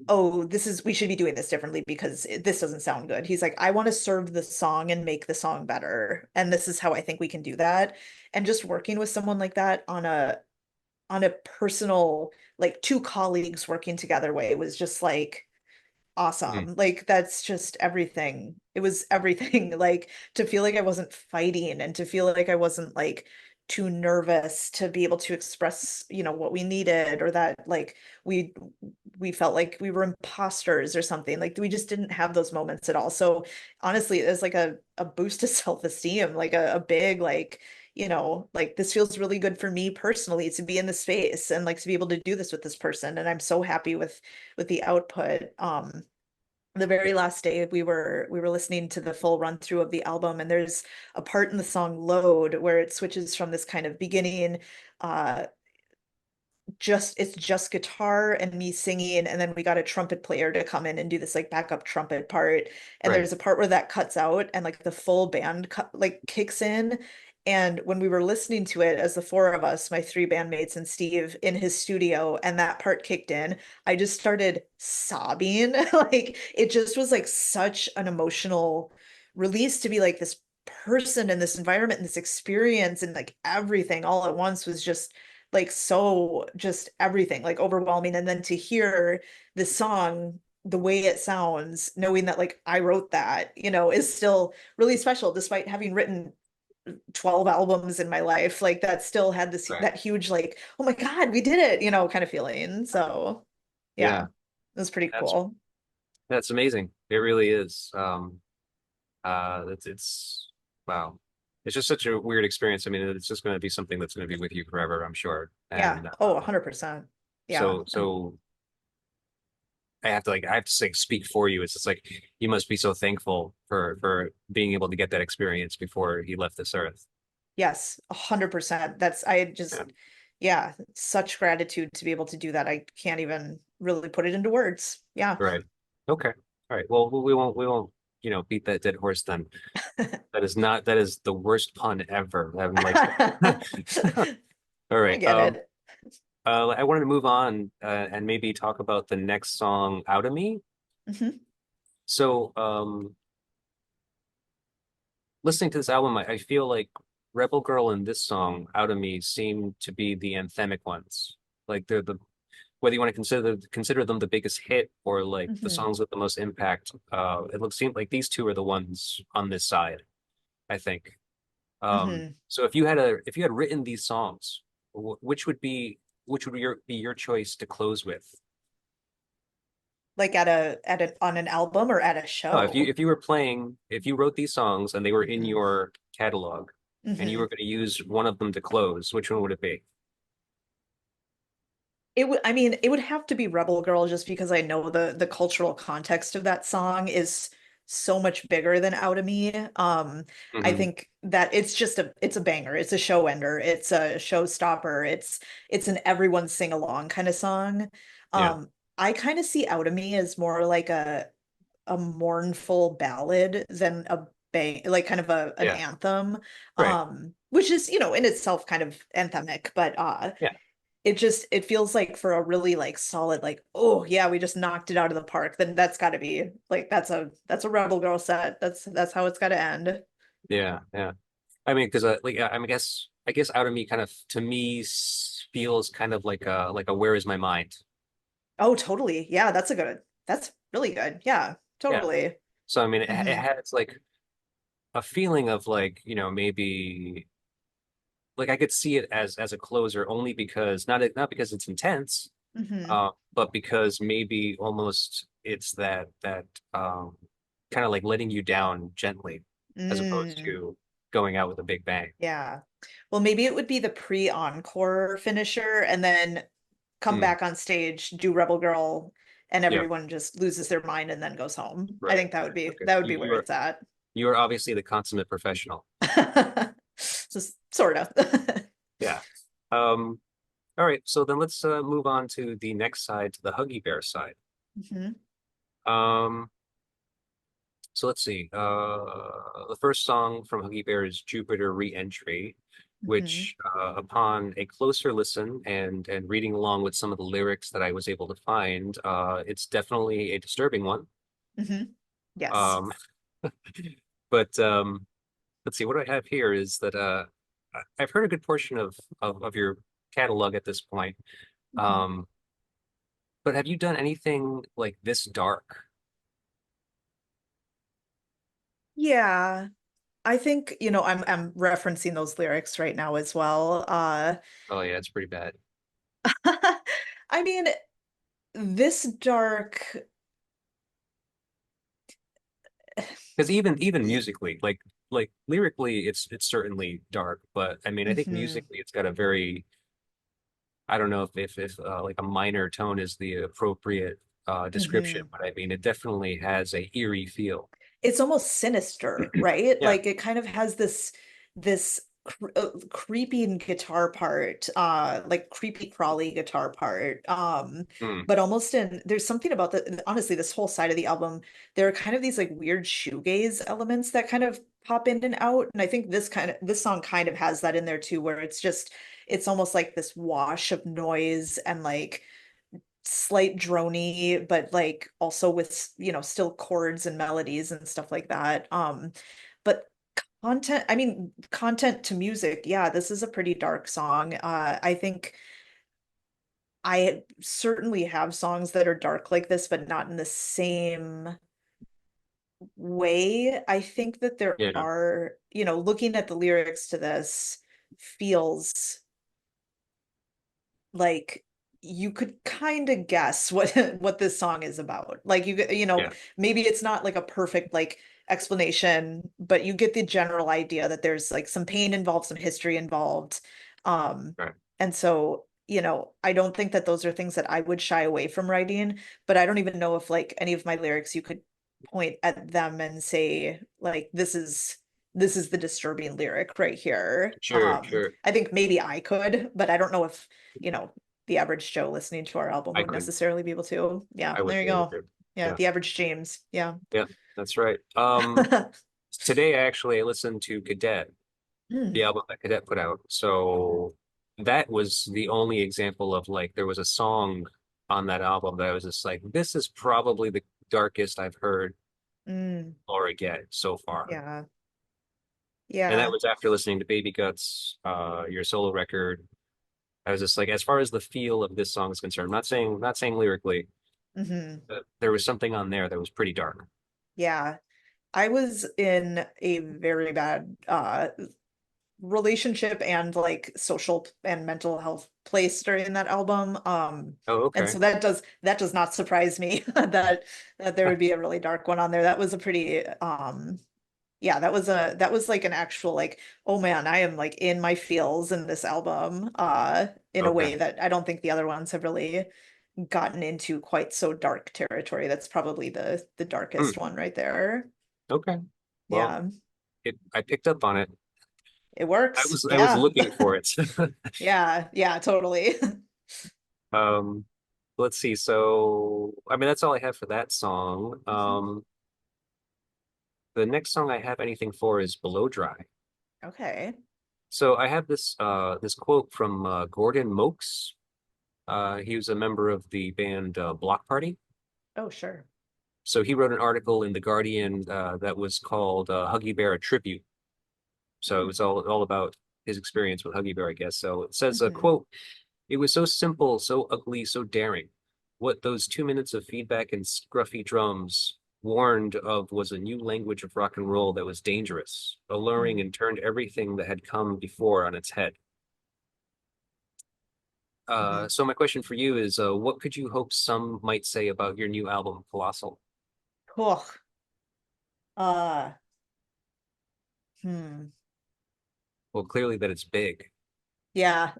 oh, we should be doing this differently because this doesn't sound good. He's like, I want to serve the song and make the song better. And this is how I think we can do that. And just working with someone like that on a personal, like two colleagues working together way was just like Hmm. awesome. Like that's just everything. It was everything. Like to feel like I wasn't fighting and to feel like I wasn't like too nervous to be able to express, what we needed or that like we we felt like we were imposters or something. Like we just didn't have those moments at all. So honestly, it was like a boost to self-esteem, like a big like like this feels really good for me personally to be in this space and like to be able to do this with this person. And I'm so happy with the output. The very last day we were listening to the full run through of the album, and there's a part in the song Load where it switches from this kind of beginning uh it's just guitar and me singing, and then we got a trumpet player to come in and do this like backup trumpet part, and Right. there's a part where that cuts out and like the full band like kicks in. And when we were listening to it as the four of us, my three bandmates and Steve in his studio, and that part kicked in, I just started sobbing. Like it just was like such an emotional release to be like this person in this environment and this experience and like everything all at once was just like so just everything like overwhelming. And then to hear the song the way it sounds, knowing that like I wrote that, is still really special despite having written 12 albums in my life. Like that still had Right. that huge like, oh my God, we did it, kind of feeling. So yeah, Yeah. it was pretty That's cool. amazing. It really is. It's wow. it's just such a weird experience. I mean, it's just going to be something that's going to be with you forever, I'm sure. Yeah. And Oh, 100%. Yeah. so I have to like speak for you. It's just like you must be so thankful for being able to get that experience before he left this earth. Yes, 100%. I Yeah. just, yeah, such gratitude to be able to do that. I can't even really put it into words. Yeah. Right. Okay. All right. Well, we won't, beat that dead horse then. That is the worst pun ever. I'm like, I all right. get it. I wanted to move on and maybe talk about the next song, Out of Me. Mhm. So, listening to this album, I feel like Rebel Girl and this song, Out of Me, seem to be the anthemic ones. Like they're the whether you want to consider them the biggest hit or like the Mhm. songs with the most impact. It looks seem like these two are the ones on this side, I think. Mhm. So if you had written these songs, which would be your choice to close with? Like on an album or at a No, show. if you wrote these songs and they were in Mhm. your catalog and you Mhm. were going to use one of them to close, which one would it be? I mean, it would have to be Rebel Girl just because I know the cultural context of that song is so much bigger than Out of Me. I Hmm. think that it's a banger. It's a show ender. It's a showstopper. It's an everyone sing along kind of song. Yeah. I kind of see Out of Me as more like a mournful ballad than a bang, like kind of an Yeah. anthem. Right. Which is, in itself kind of anthemic, but Yeah. it feels like for a really like solid like, oh yeah, we just knocked it out of the park, then that's got to be like that's a Rebel Girl set. That's how it's got to end. Yeah. Yeah. I mean, because I guess Out of Me kind of to me feels kind of like a Where Is My Mind? Oh, totally. Yeah, that's really good. Yeah, Yeah. totally. So I mean, it Hmm. has like a feeling of like maybe like I could see it as a closer only because not because it's intense, Hmm. but because maybe almost it's that um kind of like letting you down gently as opposed Mm, to going out with a big bang. yeah. Well, maybe it would be the pre-encore finisher and then come Hmm. back on stage, do Rebel Girl, and Yep. everyone just loses their mind and then goes home. I Right. think Okay. that would be where it's at. You are obviously the consummate professional. Just sort of. Yeah. Um, all right. So then let's move on to the next side, to the Huggy Bear side. Mhm. Um, so let's see. The first song from Huggy Bear is Jupiter Re-Entry, Mhm. which upon a closer listen and reading along with some of the lyrics that I was able to find, it's definitely a disturbing one. Mhm. Yes. Um, but let's see, what I have here is that I've heard a good portion of your catalog at this point. Mhm. Um, but have you done anything like this dark? Yeah. I think, I'm referencing those lyrics right now as well. Oh yeah, it's pretty bad. I mean, this dark. Because even musically, like lyrically, it's certainly dark, but I mean, I think Mhm. musically, it's got a very I don't know if like a minor tone is the appropriate description, Mhm. but I mean, it definitely has a eerie feel. It's almost sinister, right? Yeah. Like it kind of has this creepy guitar part, like creepy crawly guitar part. Mm. But almost there's something about honestly, this whole side of the album, there are kind of these like weird shoegaze elements that kind of pop in and out. And I think this song kind of has that in there too, where it's almost like this wash of noise and like slight drony, but like also with, still chords and melodies and stuff like that. But content to music, yeah, this is a pretty dark song. I think I certainly have songs that are dark like this, but not in the same way. I think that there Yeah. are, looking at the lyrics to this feels like you could kind of guess what what this song is about. Like maybe it's not like a perfect like explanation, but you get the general idea that there's like some pain involved, some history involved. Um, Right. and so, I don't think that those are things that I would shy away from writing, but I don't even know if like any of my lyrics you could point at them and say like this is the disturbing lyric right here. Sure, sure. I think maybe I could, but I don't know if, you know, the average Joe listening to our album I would couldn't. necessarily be able to. Yeah, I there wouldn't you be able go. to. Yeah, Yeah. the average James. Yeah. Yeah, that's right. Today I listened to Cadet, the Hmm. album that Cadet put out. So that was the only example of like there was a song on that album that I was just like, this is probably the darkest I've heard Mm. Laura get so far. Yeah. And that Yeah. was after listening to Baby Guts, your solo record. I was just like, as far as the feel of this song is concerned, I'm not saying lyrically, Hmm. there was something on there that was pretty dark. Yeah. I was in a very bad relationship and like social and mental health place during that album. Oh, And okay. so that does not surprise me that there would be a really dark one on there. That was a pretty yeah, that was like an actual like, oh man, I am like in my feels in this album in a Okay. way that I don't think the other ones have really gotten into quite so dark territory. That's probably the Hmm. darkest one right there. Okay. Well, Yeah, I picked up on it. it I works. was I was Yeah. looking for it. Yeah, yeah, totally. Um, let's see. So, I mean, that's all I have for that song. Mhm. The next song I have anything for is Below Dry. Okay. So I have this quote from Gordon Mokes. He was a member of the band Block Party. Oh, sure. So he wrote an article in The Guardian that was called Huggy Bear: A Tribute. So it Hmm. was all about his experience with Huggy Bear, I guess. So it says, Hmm. quote, "It was so simple, so ugly, so daring. What those 2 minutes of feedback and scruffy drums warned of was a new language of rock and roll that was dangerous, alluring, Mm. and turned everything that had come before on its head." Hmm. So my question for you is, what could you hope some might say about your new album, Colossal? Cool. Uh, hmm. Well, clearly that it's big. Yeah.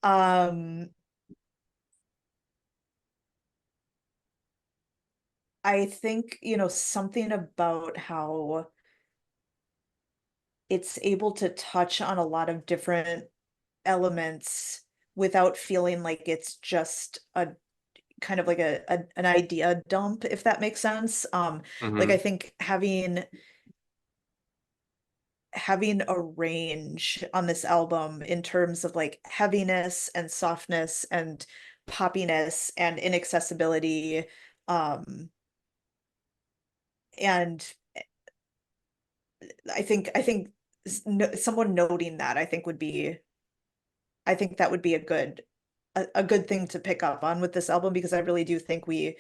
Um, I think, something about how it's able to touch on a lot of different elements without feeling like it's just a kind of like an idea dump, if that makes sense. Like I Hmm. think having a range on this album in terms of like heaviness and softness and poppiness and inaccessibility, um and I think someone noting that I think that would be a good thing to pick up on with this album, because I really do think we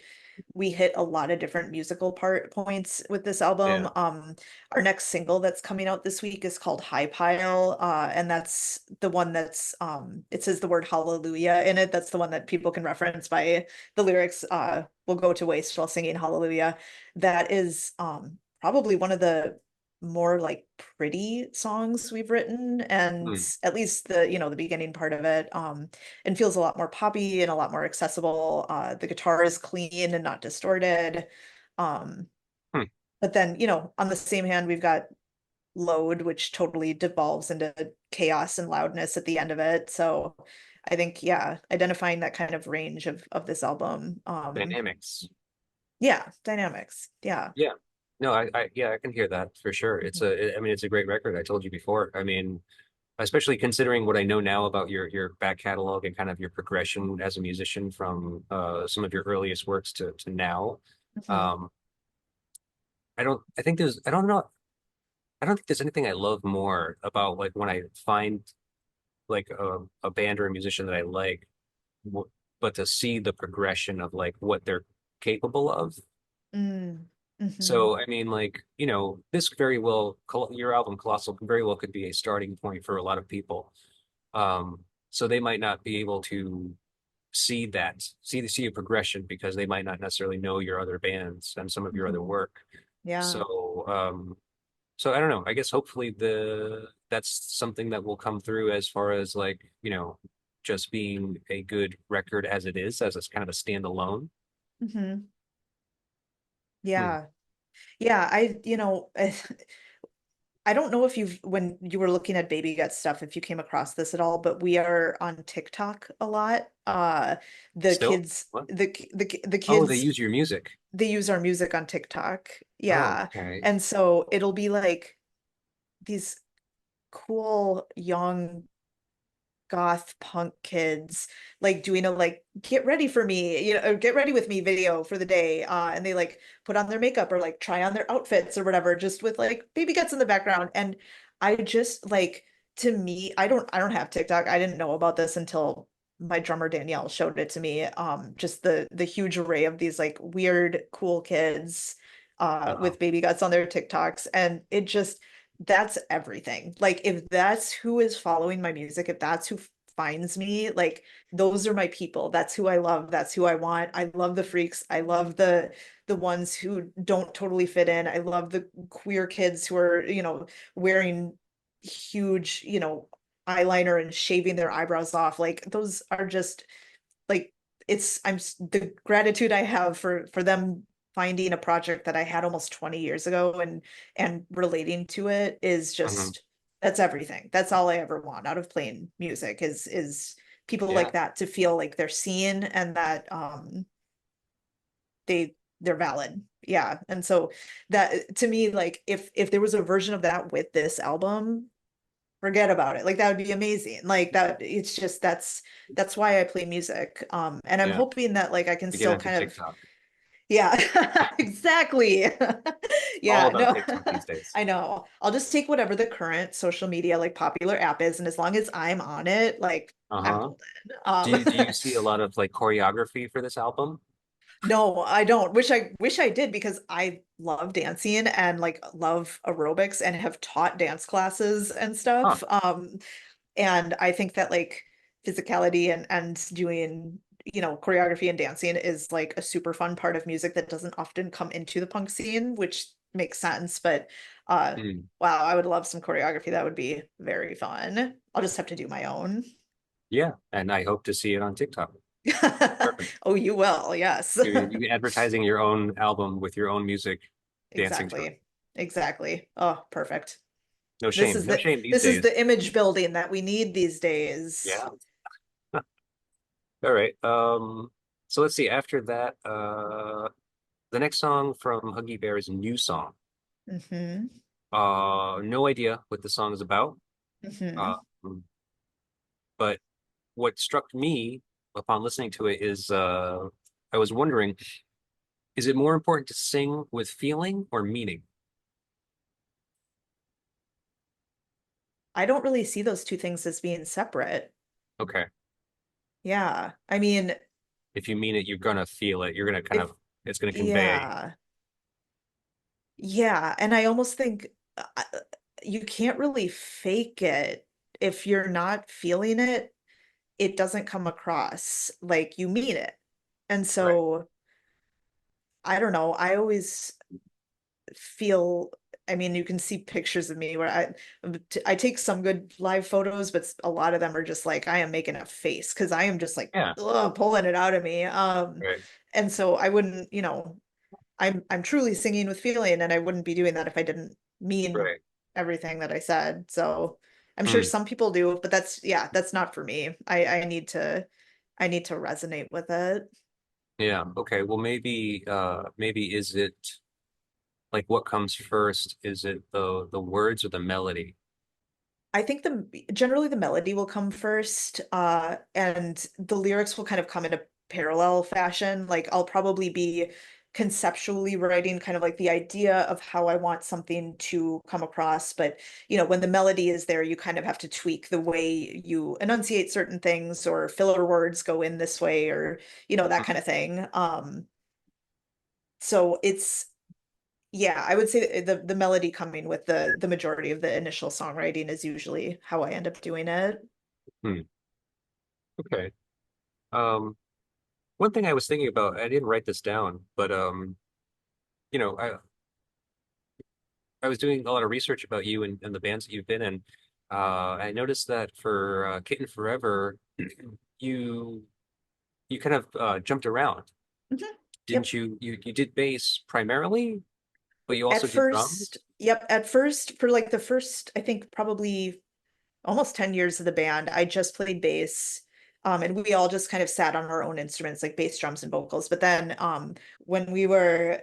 hit a lot of different musical part points with this Yeah. album. Our next single that's coming out this week is called High Pile, and that's the one that's it says the word hallelujah in it. That's the one that people can reference by the lyrics will go to waste while singing hallelujah. That is probably one of the more like pretty songs we've written, and Hmm. at least the beginning part of it and feels a lot more poppy and a lot more accessible. The guitar is clean and not distorted. Um, Hmm. but then, on the same hand, we've got Load, which totally devolves into chaos and loudness at the end of it. So I think, yeah, identifying that kind of range of this album. Dynamics. Yeah, dynamics. Yeah. Yeah. No, yeah, I can hear that for sure. I mean, it's a great record. I told you before. I mean, especially considering what I know now about your back catalog and kind of your progression as a musician from some of your earliest works to now. Mhm. Um, I don't know. I don't think there's anything I love more about like when I find like a band or a musician that I like, but to see the progression of like what they're capable of. Mm. Mhm. So, I mean, like, this your album Colossal very well could be a starting point for a lot of people. So they might not be able to see a progression because they might not necessarily know your other bands and some of your other Mhm. work. Yeah. So I don't know. I guess hopefully that's something that will come through as far as like, just being a good record as it is, as it's kind of a standalone. Hmm. Hmm. Yeah. Yeah. I don't know if when you were looking at Baby Gut stuff, if you came across this at all, but we are on TikTok a lot. The Still? kids, What? the Oh, they kids, use your music. they use our music on TikTok. Oh, Yeah. okay. And so it'll be like these cool young goth punk kids like doing a like get ready for me, or get ready with me video for the day, and they like put on their makeup or like try on their outfits or whatever, just with like baby guts in the background. And I just like, to me, I don't have TikTok. I didn't know about this until my drummer Danielle showed it to me. Just the huge array of these like weird cool kids Uh-huh. with baby guts on their TikToks, and it just, that's everything. Like if that's who is following my music, if that's who finds me, like those are my people. That's who I love. That's who I want. I love the freaks. I love the ones who don't totally fit in. I love the queer kids who are, wearing huge, eyeliner and shaving their eyebrows off. Like those are just like, the gratitude I have for them finding a project that I had almost 20 years ago and relating to it is Mhm. just, that's everything. That's all I ever want out of playing music is people like Yeah. that to feel like they're seen and that they're valid. Yeah. And so that, to me, like if there was a version of that with this album, forget about it. Like that would be amazing. Like that, it's just, that's why I play music. And I'm Yeah. hoping that like I can To get still onto kind of, TikTok. yeah, exactly. All Yeah, about no, TikTok these days. I know. I'll just take whatever the current social media like popular app is, and as long as I'm on it, like I'm Uh-huh. golden. Do you see a lot of like choreography for this album? No, I don't. Wish I did, because I love dancing and like love aerobics and have taught dance classes and Huh. stuff. And I think that like physicality and doing, choreography and dancing is like a super fun part of music that doesn't often come into the punk scene, which makes sense. But Hmm. wow, I would love some choreography. That would be very fun. I'll just have to do my own. Yeah. And I hope to see it on TikTok. Perfect. Oh, you will, yes. You advertising your own album with your own music, dancing to it. Exactly. Exactly. Oh, perfect. No This shame. is No the shame these this is days. the image building that we need these days. Yeah. All right. So let's see. After that, the next song from Huggy Bear is a new song. Hmm. No idea what the song is about. Uh, Hmm. but what struck me upon listening to it is I was wondering, is it more important to sing with feeling or meaning? I don't really see those two things as being separate. Okay. Yeah. I mean, If you mean it, you're gonna feel it. You're gonna kind if of, it's gonna convey. yeah. Yeah, and I almost think you can't really fake it. If you're not feeling it, it doesn't come across like you mean it. And Right. so I don't know. I always feel, I mean, you can see pictures of me where I take some good live photos, but a lot of them are just like I am making a face because I am just like, Yeah. ugh, pulling it out of me. Right. And so I wouldn't, I'm truly singing with feeling, and I wouldn't be doing that if I didn't mean Right. everything that I said. So I'm sure Hmm. some people do, but that's not for me. I need to resonate with it. Yeah. Okay. Well, maybe is it like what comes first? Is it the words or the melody? I think generally the melody will come first, and the lyrics will kind of come in a parallel fashion. Like I'll probably be conceptually writing kind of like the idea of how I want something to come across, but when the melody is there, you kind of have to tweak the way you enunciate certain things, or filler words go in this way, or that kind of thing. So it's, yeah, I would say the melody coming with the majority of the initial songwriting is usually how I end up doing it. Hmm. Okay. Um, One thing I was thinking about, I didn't write this down, but you know, I I was doing a lot of research about you and the bands that you've been in. I noticed that for Kitten Forever, you you kind of jumped around, Mhm. didn't Yep. you? You did bass primarily, but you At also did first, drums. yep, at first, for like the first, I think probably almost 10 years of the band, I just played bass. And we all just kind of sat on our own instruments, like bass, drums, and vocals. But then when we were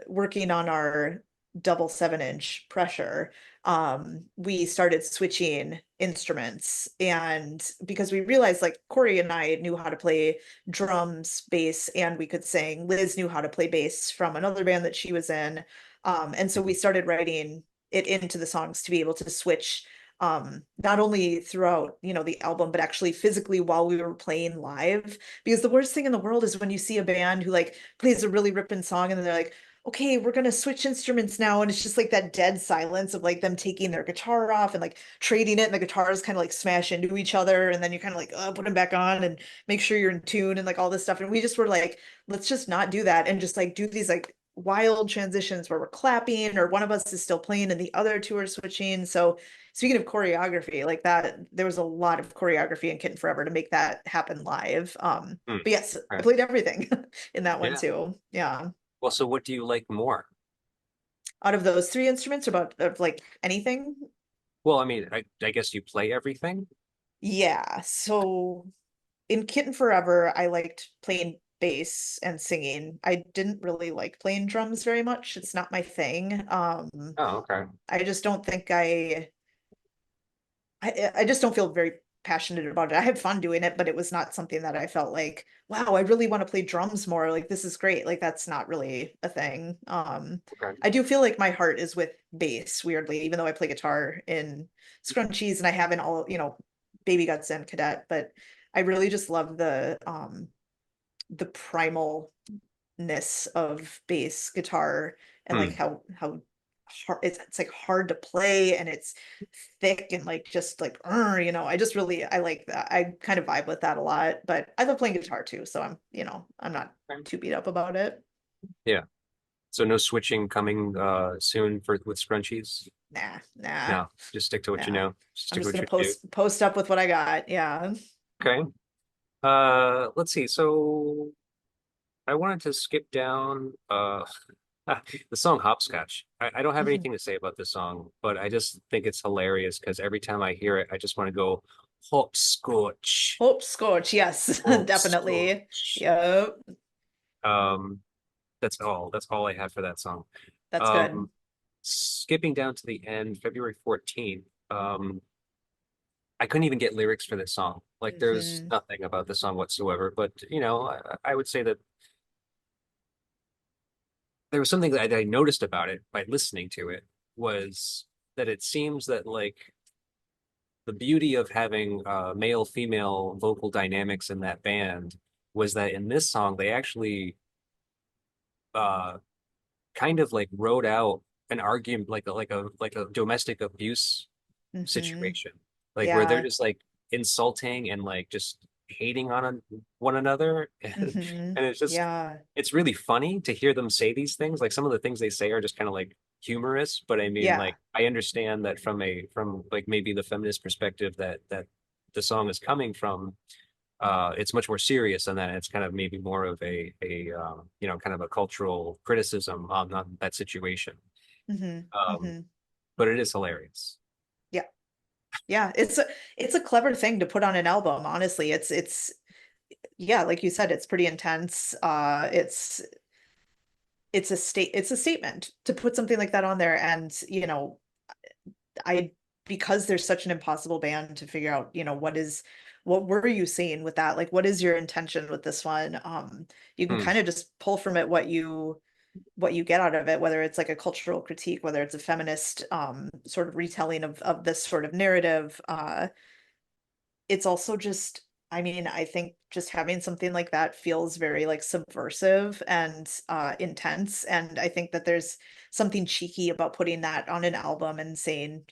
working on our double 7-inch pressure, we started switching instruments. And because we realized like Corey and I knew how to play drums, bass, and we could sing. Liz knew how to play bass from another band that she was in. And so we Mhm. started writing it into the songs to be able to switch not only throughout, the album, but actually physically while we were playing live. Because the worst thing in the world is when you see a band who like plays a really ripping song and then they're like, okay, we're gonna switch instruments now. And it's just like that dead silence of like them taking their guitar off and like trading it, and the guitars kind of like smash into each other, and then you kind of like put them back on and make sure you're in tune and like all this stuff. And we just were like, let's just not do that and just like do these like wild transitions where we're clapping or one of us is still playing and the other two are switching. So speaking of choreography, like that, there was a lot of choreography in Kitten Forever to make that happen live. Hmm. But yes, I Okay. played everything in that one Yeah. too. Yeah. Well, so what do you like more? Out of those three instruments, about of like anything? Well, I mean, I guess you play everything. Yeah. So in Kitten Forever, I liked playing bass and singing. I didn't really like playing drums very much. It's not my thing. Oh, okay. I just don't think I just don't feel very passionate about it. I had fun doing it, but it was not something that I felt like, wow, I really want to play drums more. Like this is great. Like that's not really a thing. Okay. I do feel like my heart is with bass, weirdly, even though I play guitar in scrunchies and I have in all, Baby Guts and Cadet, but I really just love the primalness of bass guitar and like Hmm. how hard it's like hard to play and it's thick and like just like I just really I like that. I kind of vibe with that a lot, but I love playing guitar too, so I'm not Okay. too beat up about it. Yeah. So no switching coming soon for with scrunchies? Nah, nah, No, just stick to what you nah. know. Just I'm stick to just what gonna you do. post up with what I got. Yeah. Okay. Let's see. So I wanted to skip down the song Hopscotch. I don't have Mhm. anything to say about this song, but I just think it's hilarious because every time I hear it, I just want to go hopscotch, Hope Scorch, yes, definitely. hopscotch. Yep, Um, that's all I have for that song. that's good. Um, skipping down to the end, February 14th. I couldn't even get lyrics for this song. Like there's Hmm. nothing about the song whatsoever. But I would say that there was something that I noticed about it by listening to it was that it seems that like the beauty of having male female vocal dynamics in that band was that in this song they actually uh kind of like wrote out an argument like a domestic abuse Hmm. situation, like where they're Yeah. just like insulting and like just hating on one another. and, Hmm. and it's just Yeah. it's really funny to hear them say these things. Like some of the things they say are just kind of like humorous, but I mean Yeah. like I understand that from like maybe the feminist perspective that the song is coming from. It's much more serious than that. It's kind of maybe more of a kind of a cultural criticism on that situation. Hmm. um Hmm. but it is hilarious. Yeah. Yeah. It's a clever thing to put on an album, honestly. It's yeah, like you said, it's pretty intense. It's a statement to put something like that on there. And I because there's such an impossible band to figure out, what were you saying with that? Like what is your intention with this one? You can Hmm. kind of just pull from it what you get out of it, whether it's like a cultural critique, whether it's a feminist sort of retelling of this sort of narrative. It's also just, I mean, I think just having something like that feels very like subversive and intense. And I think that there's something cheeky about putting that on an album and saying,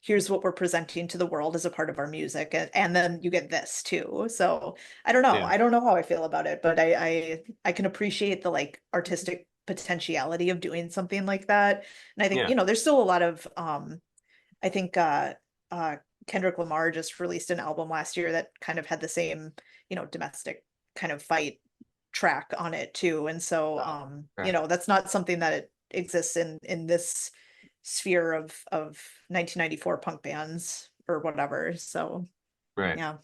here's what we're presenting to the world as a part of our music. And then you get this too. So I don't know. Yeah. I don't know how I feel about it, but I can appreciate the like artistic potentiality of doing something like that. And I think, Yeah. there's still a lot of I think uh Kendrick Lamar just released an album last year that kind of had the same, domestic kind of fight track on it too. And so Okay. that's not something that it exists in this sphere of 1994 punk bands or whatever. So Right. yeah.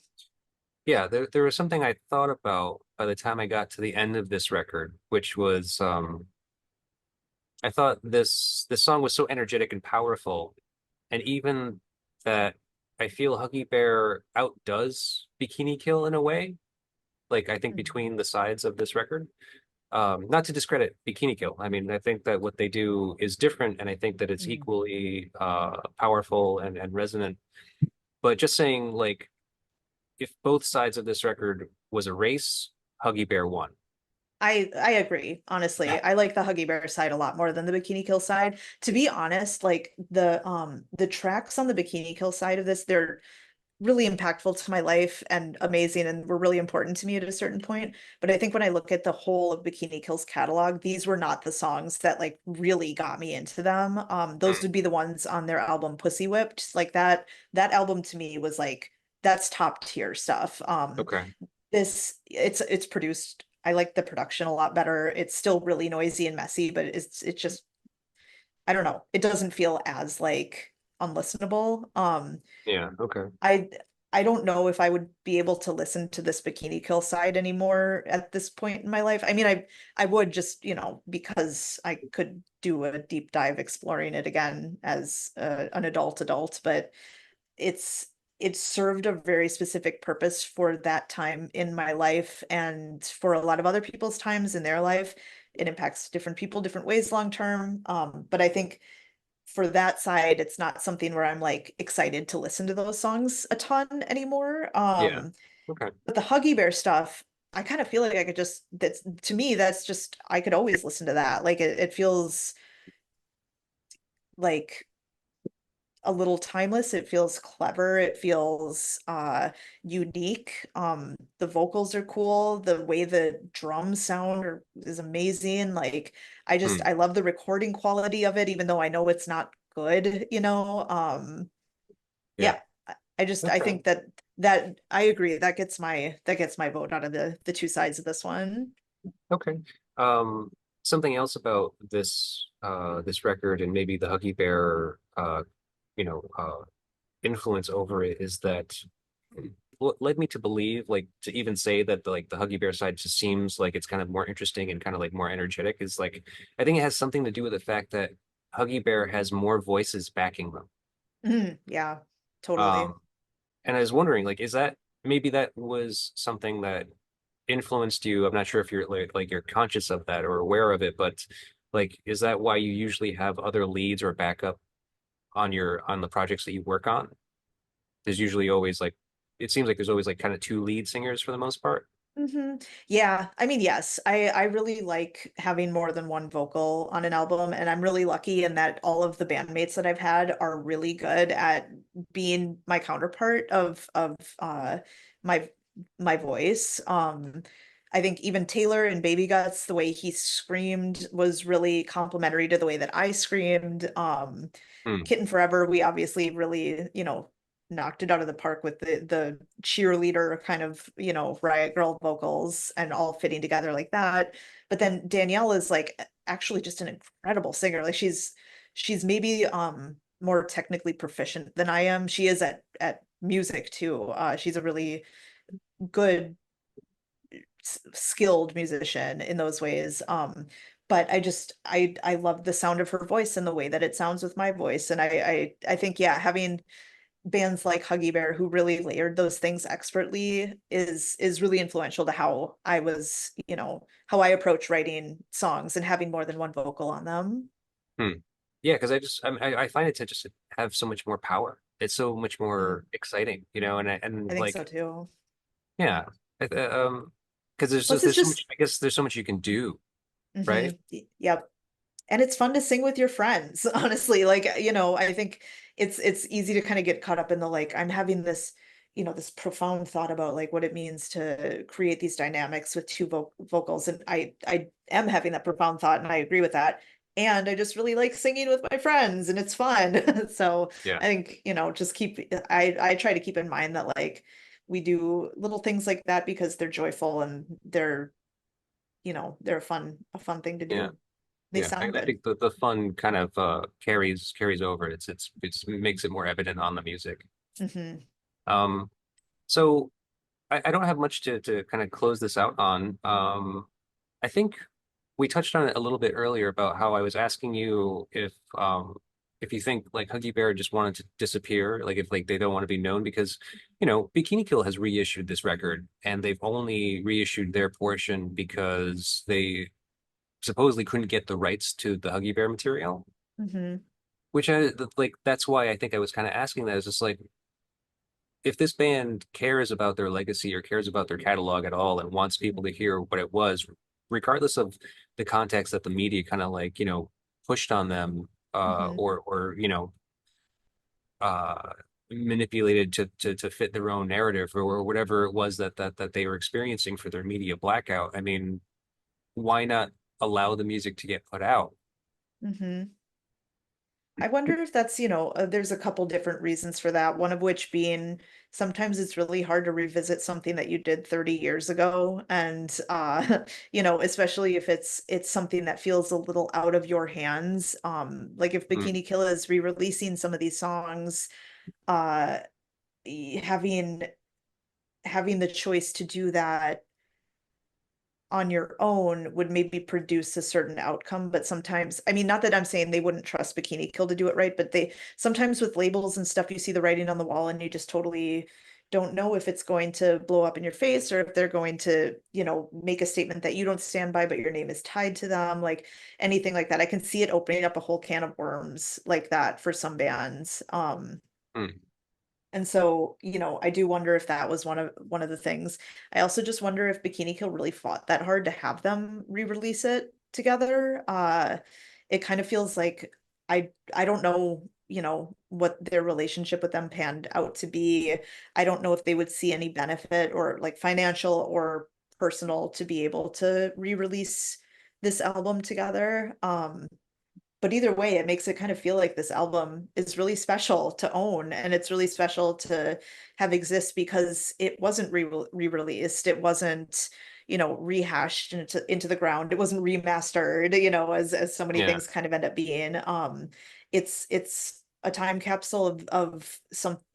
Yeah, there was something I thought about by the time I got to the end of this record, which was I thought this song was so energetic and powerful, and even that I feel Huggy Bear outdoes Bikini Kill in a way. Like I think Mhm. between the sides of this record. Not to discredit Bikini Kill. I mean, I think that what they do is different, and I think that it's Mhm. equally powerful and resonant. But just saying, like, if both sides of this record was a race, Huggy Bear won. I agree, honestly. I like the Huggy Bear side a lot more than the Bikini Kill side. To be honest, like the tracks on the Bikini Kill side of this, they're really impactful to my life and amazing and were really important to me at a certain point. But I think when I look at the whole of Bikini Kill's catalog, these were not the songs that like really got me into them. Those Hmm. would be the ones on their album Pussy Whipped. Like that album to me was like that's top tier stuff. Okay. This it's produced. I like the production a lot better. It's still really noisy and messy, but it's just I don't know. It doesn't feel as like unlistenable. Yeah. Okay. I I don't know if I would be able to listen to this Bikini Kill side anymore at this point in my life. I mean, I would just, because I could do a deep dive exploring it again as an adult, but it's it served a very specific purpose for that time in my life and for a lot of other people's times in their life. It impacts different people different ways long term. But I think for that side, it's not something where I'm like excited to listen to those songs a ton anymore. Yeah. Okay. But the Huggy Bear stuff, I kind of feel like I could just that's to me, that's just I could always listen to that. Like it feels like a little timeless. It feels clever. It feels unique. The vocals are cool. The way the drums sound is amazing. Like Hmm. I love the recording quality of it, even though I know it's not good. Yeah. Yeah. I Okay. think that I agree. That gets my vote out of the two sides of this one. Okay. Um, Something else about this record and maybe the Huggy Bear you know, influence over it is that what led me to believe, like to even say that the Huggy Bear side just seems like it's kind of more interesting and kind of like more energetic is like I think it has something to do with the fact that Huggy Bear has more voices backing them. Yeah, totally. Um, and I was wondering, like, is that maybe that was something that influenced you? I'm not sure if you're like you're conscious of that or aware of it, but like, is that why you usually have other leads or backup on on the projects that you work on? There's usually always like it seems like there's always like kind of two lead singers for the most part. Yeah, I mean, yes, I really like having more than one vocal on an album, and I'm really lucky in that all of the bandmates that I've had are really good at being my counterpart of my my voice. I think even Taylor in Baby Guts, the way he screamed was really complimentary to the way that I screamed. Hmm. Kitten Forever, we obviously really, knocked it out of the park with the cheerleader kind of, Riot Girl vocals and all fitting together like that. But then Danielle is like actually just an incredible singer. Like she's maybe more technically proficient than I am. She is at music too. She's a really good skilled musician in those ways. But I love the sound of her voice and the way that it sounds with my voice. And I think, yeah, having bands like Huggy Bear who really layered those things expertly is really influential to how I was, how I approach writing songs and having more than one vocal on them. Hmm. Yeah, because I find it to just have so much more power. It's so much Mm, more exciting, you know, I and think so like too. yeah, because Plus, it's there's so much. just I guess there's so much you can do, right? yep. And it's fun to sing with your friends, honestly. Like, I think it's easy to kind of get caught up in the like, I'm having this, this profound thought about like what it means to create these dynamics with two vocals. And I am having that profound thought and I agree with that. And I just really like singing with my friends and it's fun. So Yeah. I think, just I try to keep in mind that like we do little things like that because they're joyful and they're a fun thing to Yeah. do. They Yeah. sound I good. think the fun kind of carries over. It makes it more evident on the music. Hmm. Um, so I don't have much to kind of close this out on. I think we touched on it a little bit earlier about how I was asking you if you think like Huggy Bear just wanted to disappear, like if like they don't want to be known because, Bikini Kill has reissued this record and they've only reissued their portion because they supposedly couldn't get the rights to the Huggy Bear material. Hmm. Which like that's why I think I was kind of asking that is just like if this band cares about their legacy or cares about their catalog at all and wants people to hear what it was, regardless of the context that the media kind of like, pushed on them Hmm. or uh manipulated to fit their own narrative or whatever it was that they were experiencing for their media blackout. I mean, why not allow the music to get put out? Hmm. I wonder if that's, there's a couple different reasons for that. One of which being sometimes it's really hard to revisit something that you did 30 years ago. And especially if it's something that feels a little out of your hands. Like if Mm, Bikini Kill is re-releasing some of these songs, uh having the choice to do that on your own would maybe produce a certain outcome. But sometimes, I mean, not that I'm saying they wouldn't trust Bikini Kill to do it right, but they sometimes with labels and stuff, you see the writing on the wall and you just totally don't know if it's going to blow up in your face or if they're going to, make a statement that you don't stand by, but your name is tied to them, like anything like that. I can see it opening up a whole can of worms like that for some bands. mm, And so, I do wonder if that was one of the things. I also just wonder if Bikini Kill really fought that hard to have them re-release it together. It kind of feels like I don't know, what their relationship with them panned out to be. I don't know if they would see any benefit or like financial or personal to be able to re-release this album together. But either way, it makes it kind of feel like this album is really special to own and it's really special to have exist because it wasn't re-released. It wasn't, rehashed into the ground. It wasn't remastered, as so many yeah. things kind of end up being. It's a time capsule of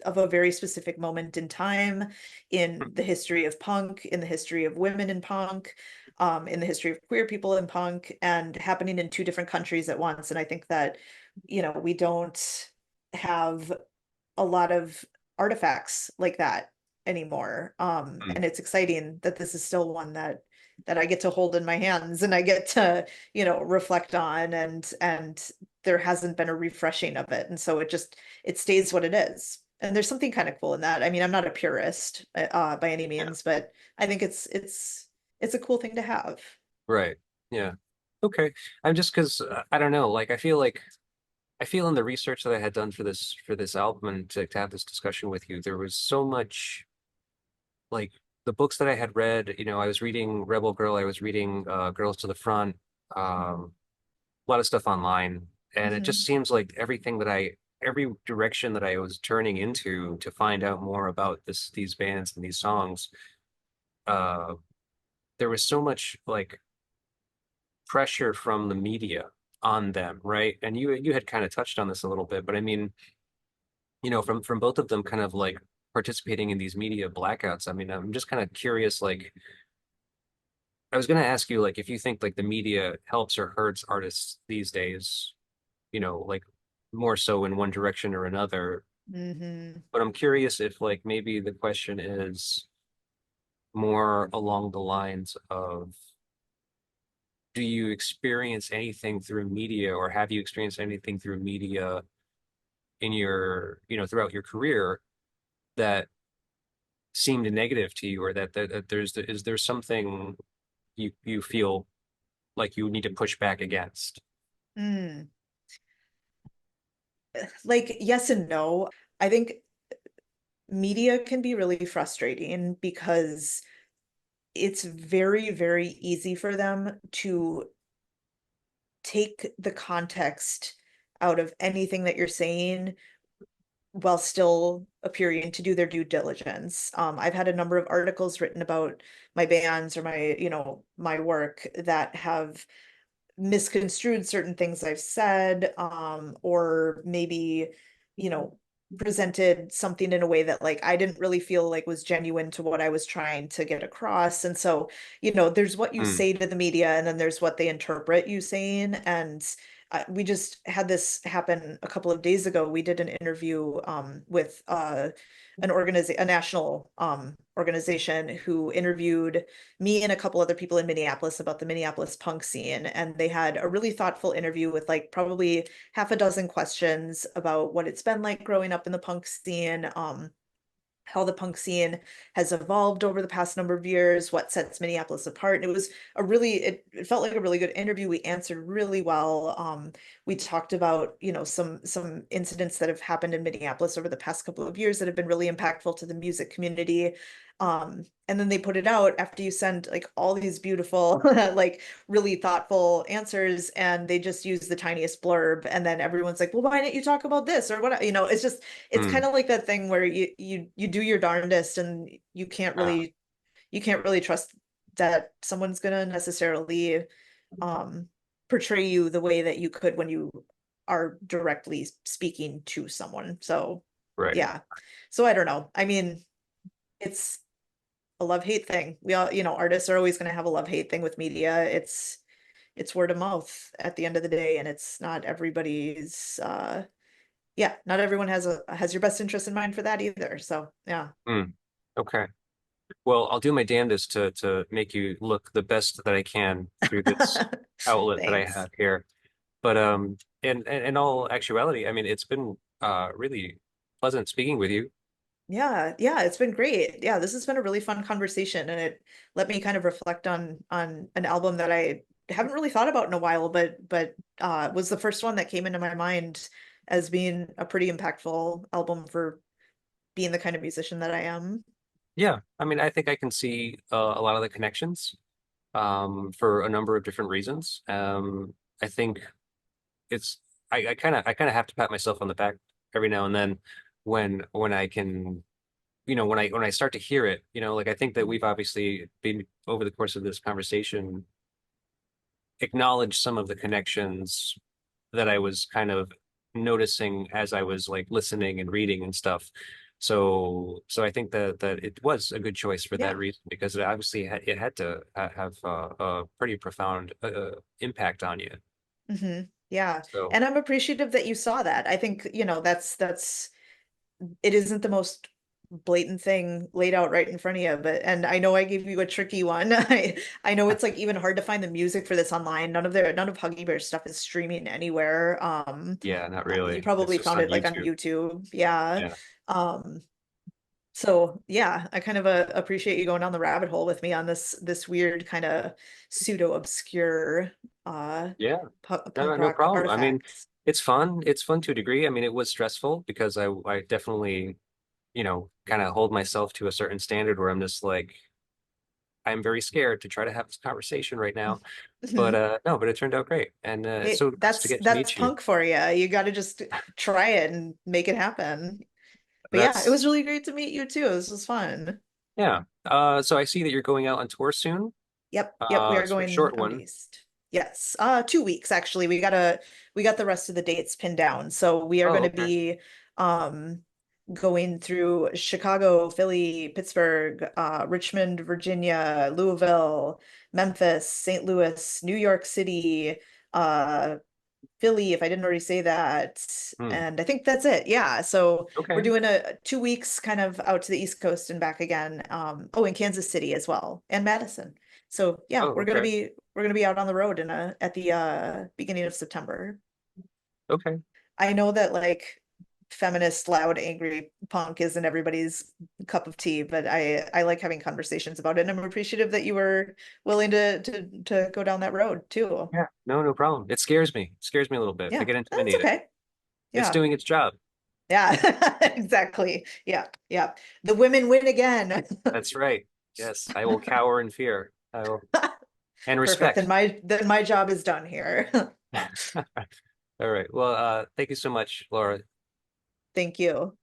a very specific moment in time in the history of punk, in the history of women in punk, in the history of queer people in punk and happening in two different countries at once. And I think that, we don't have a lot of artifacts like that anymore. Mm, And it's exciting that this is still one that I get to hold in my hands and I get to, reflect on and there hasn't been a refreshing of it. And so it stays what it is. And there's something kind of cool in that. I mean, I'm not a purist by any yeah. means, but I think it's a cool thing to have. Right. Yeah. Okay. I'm just because I don't know. Like I feel in the research that I had done for this album and to have this discussion with you, there was so much like the books that I had read. I was reading Rebel Girl. I was reading Girls to the Front. A lot of stuff online, and it just Hmm. seems like every direction that I was turning into to find out more about these bands and these songs. Uh, there was so much like pressure from the media on them, right? And you had kind of touched on this a little bit, but I mean, from both of them kind of like participating in these media blackouts. I mean, I'm just kind of curious, like I was gonna ask you like if you think like the media helps or hurts artists these days, like more so in one direction or another. Hmm. But I'm curious if like maybe the question is more along the lines of do you experience anything through media or have you experienced anything through media in your, throughout your career that seemed negative to you or that is there something you feel like you need to push back against? Like yes and no. I think media can be really frustrating because it's very, very easy for them to take the context out of anything that you're saying while still appearing to do their due diligence. I've had a number of articles written about my bands or my, my work that have misconstrued certain things I've said, or maybe, you know, presented something in a way that like I didn't really feel like was genuine to what I was trying to get across. And so, there's what you Mm, say to the media, and then there's what they interpret you saying. And we just had this happen a couple of days ago. We did an interview with a national organization who interviewed me and a couple other people in Minneapolis about the Minneapolis punk scene. And they had a really thoughtful interview with like probably half a dozen questions about what it's been like growing up in the punk scene, how the punk scene has evolved over the past number of years, what sets Minneapolis apart. And it was it felt like a really good interview. We answered really well. We talked about, some incidents that have happened in Minneapolis over the past couple of years that have been really impactful to the music community. And then they put it out after you send like all these beautiful, like really thoughtful answers, and they just use the tiniest blurb. And then everyone's like, well, why didn't you talk about this or what? It's mm, kind of like that thing where you do your darndest, and uh, you can't really trust that someone's gonna necessarily um portray you the way that you could when you are directly speaking to someone. So right. yeah. So I don't know. I mean, it's a love-hate thing. We all, artists are always gonna have a love-hate thing with media. It's word of mouth at the end of the day, and it's not everybody's yeah, not everyone has your best interest in mind for that either. So yeah. Mm, okay. Well, I'll do my damnedest to make you look the best that I can through this outlet that I Thanks. have here. But in all actuality, I mean, it's been really pleasant speaking with you. Yeah, yeah, it's been great. Yeah, this has been a really fun conversation, and it let me kind of reflect on an album that I haven't really thought about in a while, but was the first one that came into my mind as being a pretty impactful album for being the kind of musician that I am. Yeah, I mean, I think I can see a lot of the connections for a number of different reasons. I think it's I kind of have to pat myself on the back every now and then when I can, when I start to hear it, like I think that we've obviously been over the course of this conversation acknowledged some of the connections that I was kind of noticing as I was like listening and reading and stuff. So I think that it was a good choice for that Yeah. reason because it obviously it had to have a pretty profound impact on you. Yeah. So And I'm appreciative that you saw that. I think, that's it isn't the most blatant thing laid out right in front of you, but and I know I gave you a tricky one. I know it's like even hard to find the music for this online. None of Huggy Bear's stuff is streaming anywhere. yeah, not You really. It's probably just found on it like on YouTube. YouTube. Yeah. Yeah. Um, so yeah, I kind of appreciate you going down the rabbit hole with me on this weird kind of pseudo obscure Yeah. No, punk no rock problem. I mean, artifacts. it's fun. It's fun to a degree. I mean, it was stressful because I definitely, kind of hold myself to a certain standard where I'm just like, I'm very scared to try to have this conversation right now. But no, but it turned out great. And it's Hey, so nice to get to that's meet you. punk for you. You got to just try it and make it happen. But yeah, it was That's really great to meet you too. This was fun. yeah. So I see that you're going out on tour soon. Yep, yep, we are So a going short out one. east. Yes. 2 weeks actually. We got the rest of the dates pinned down. So we are Oh, going to okay. be um going through Chicago, Philly, Pittsburgh, Richmond, Virginia, Louisville, Memphis, St. Louis, New York City, uh Philly, if I didn't already say that. Hmm. And I think that's it. Yeah. So we're Okay. doing a 2 weeks kind of out to the East Coast and back again. Oh, in Kansas City as well, and Madison. So yeah, Oh, okay. we're gonna be out on the road in a at the beginning of September. Okay. I know that like feminist, loud, angry punk isn't everybody's cup of tea, but I like having conversations about it, and I'm appreciative that you were willing to go down that road too. Yeah. No, no problem. It scares me. It scares me a little bit. I Yeah, get that's intimidated. okay. It's Yeah. doing its job. Yeah, exactly. Yeah, yeah. The women win again. That's right. Yes, I will cower in fear. I will, and Perfect. respect. Then my job is done here. All right. Well, thank you so much, Laura. Thank you.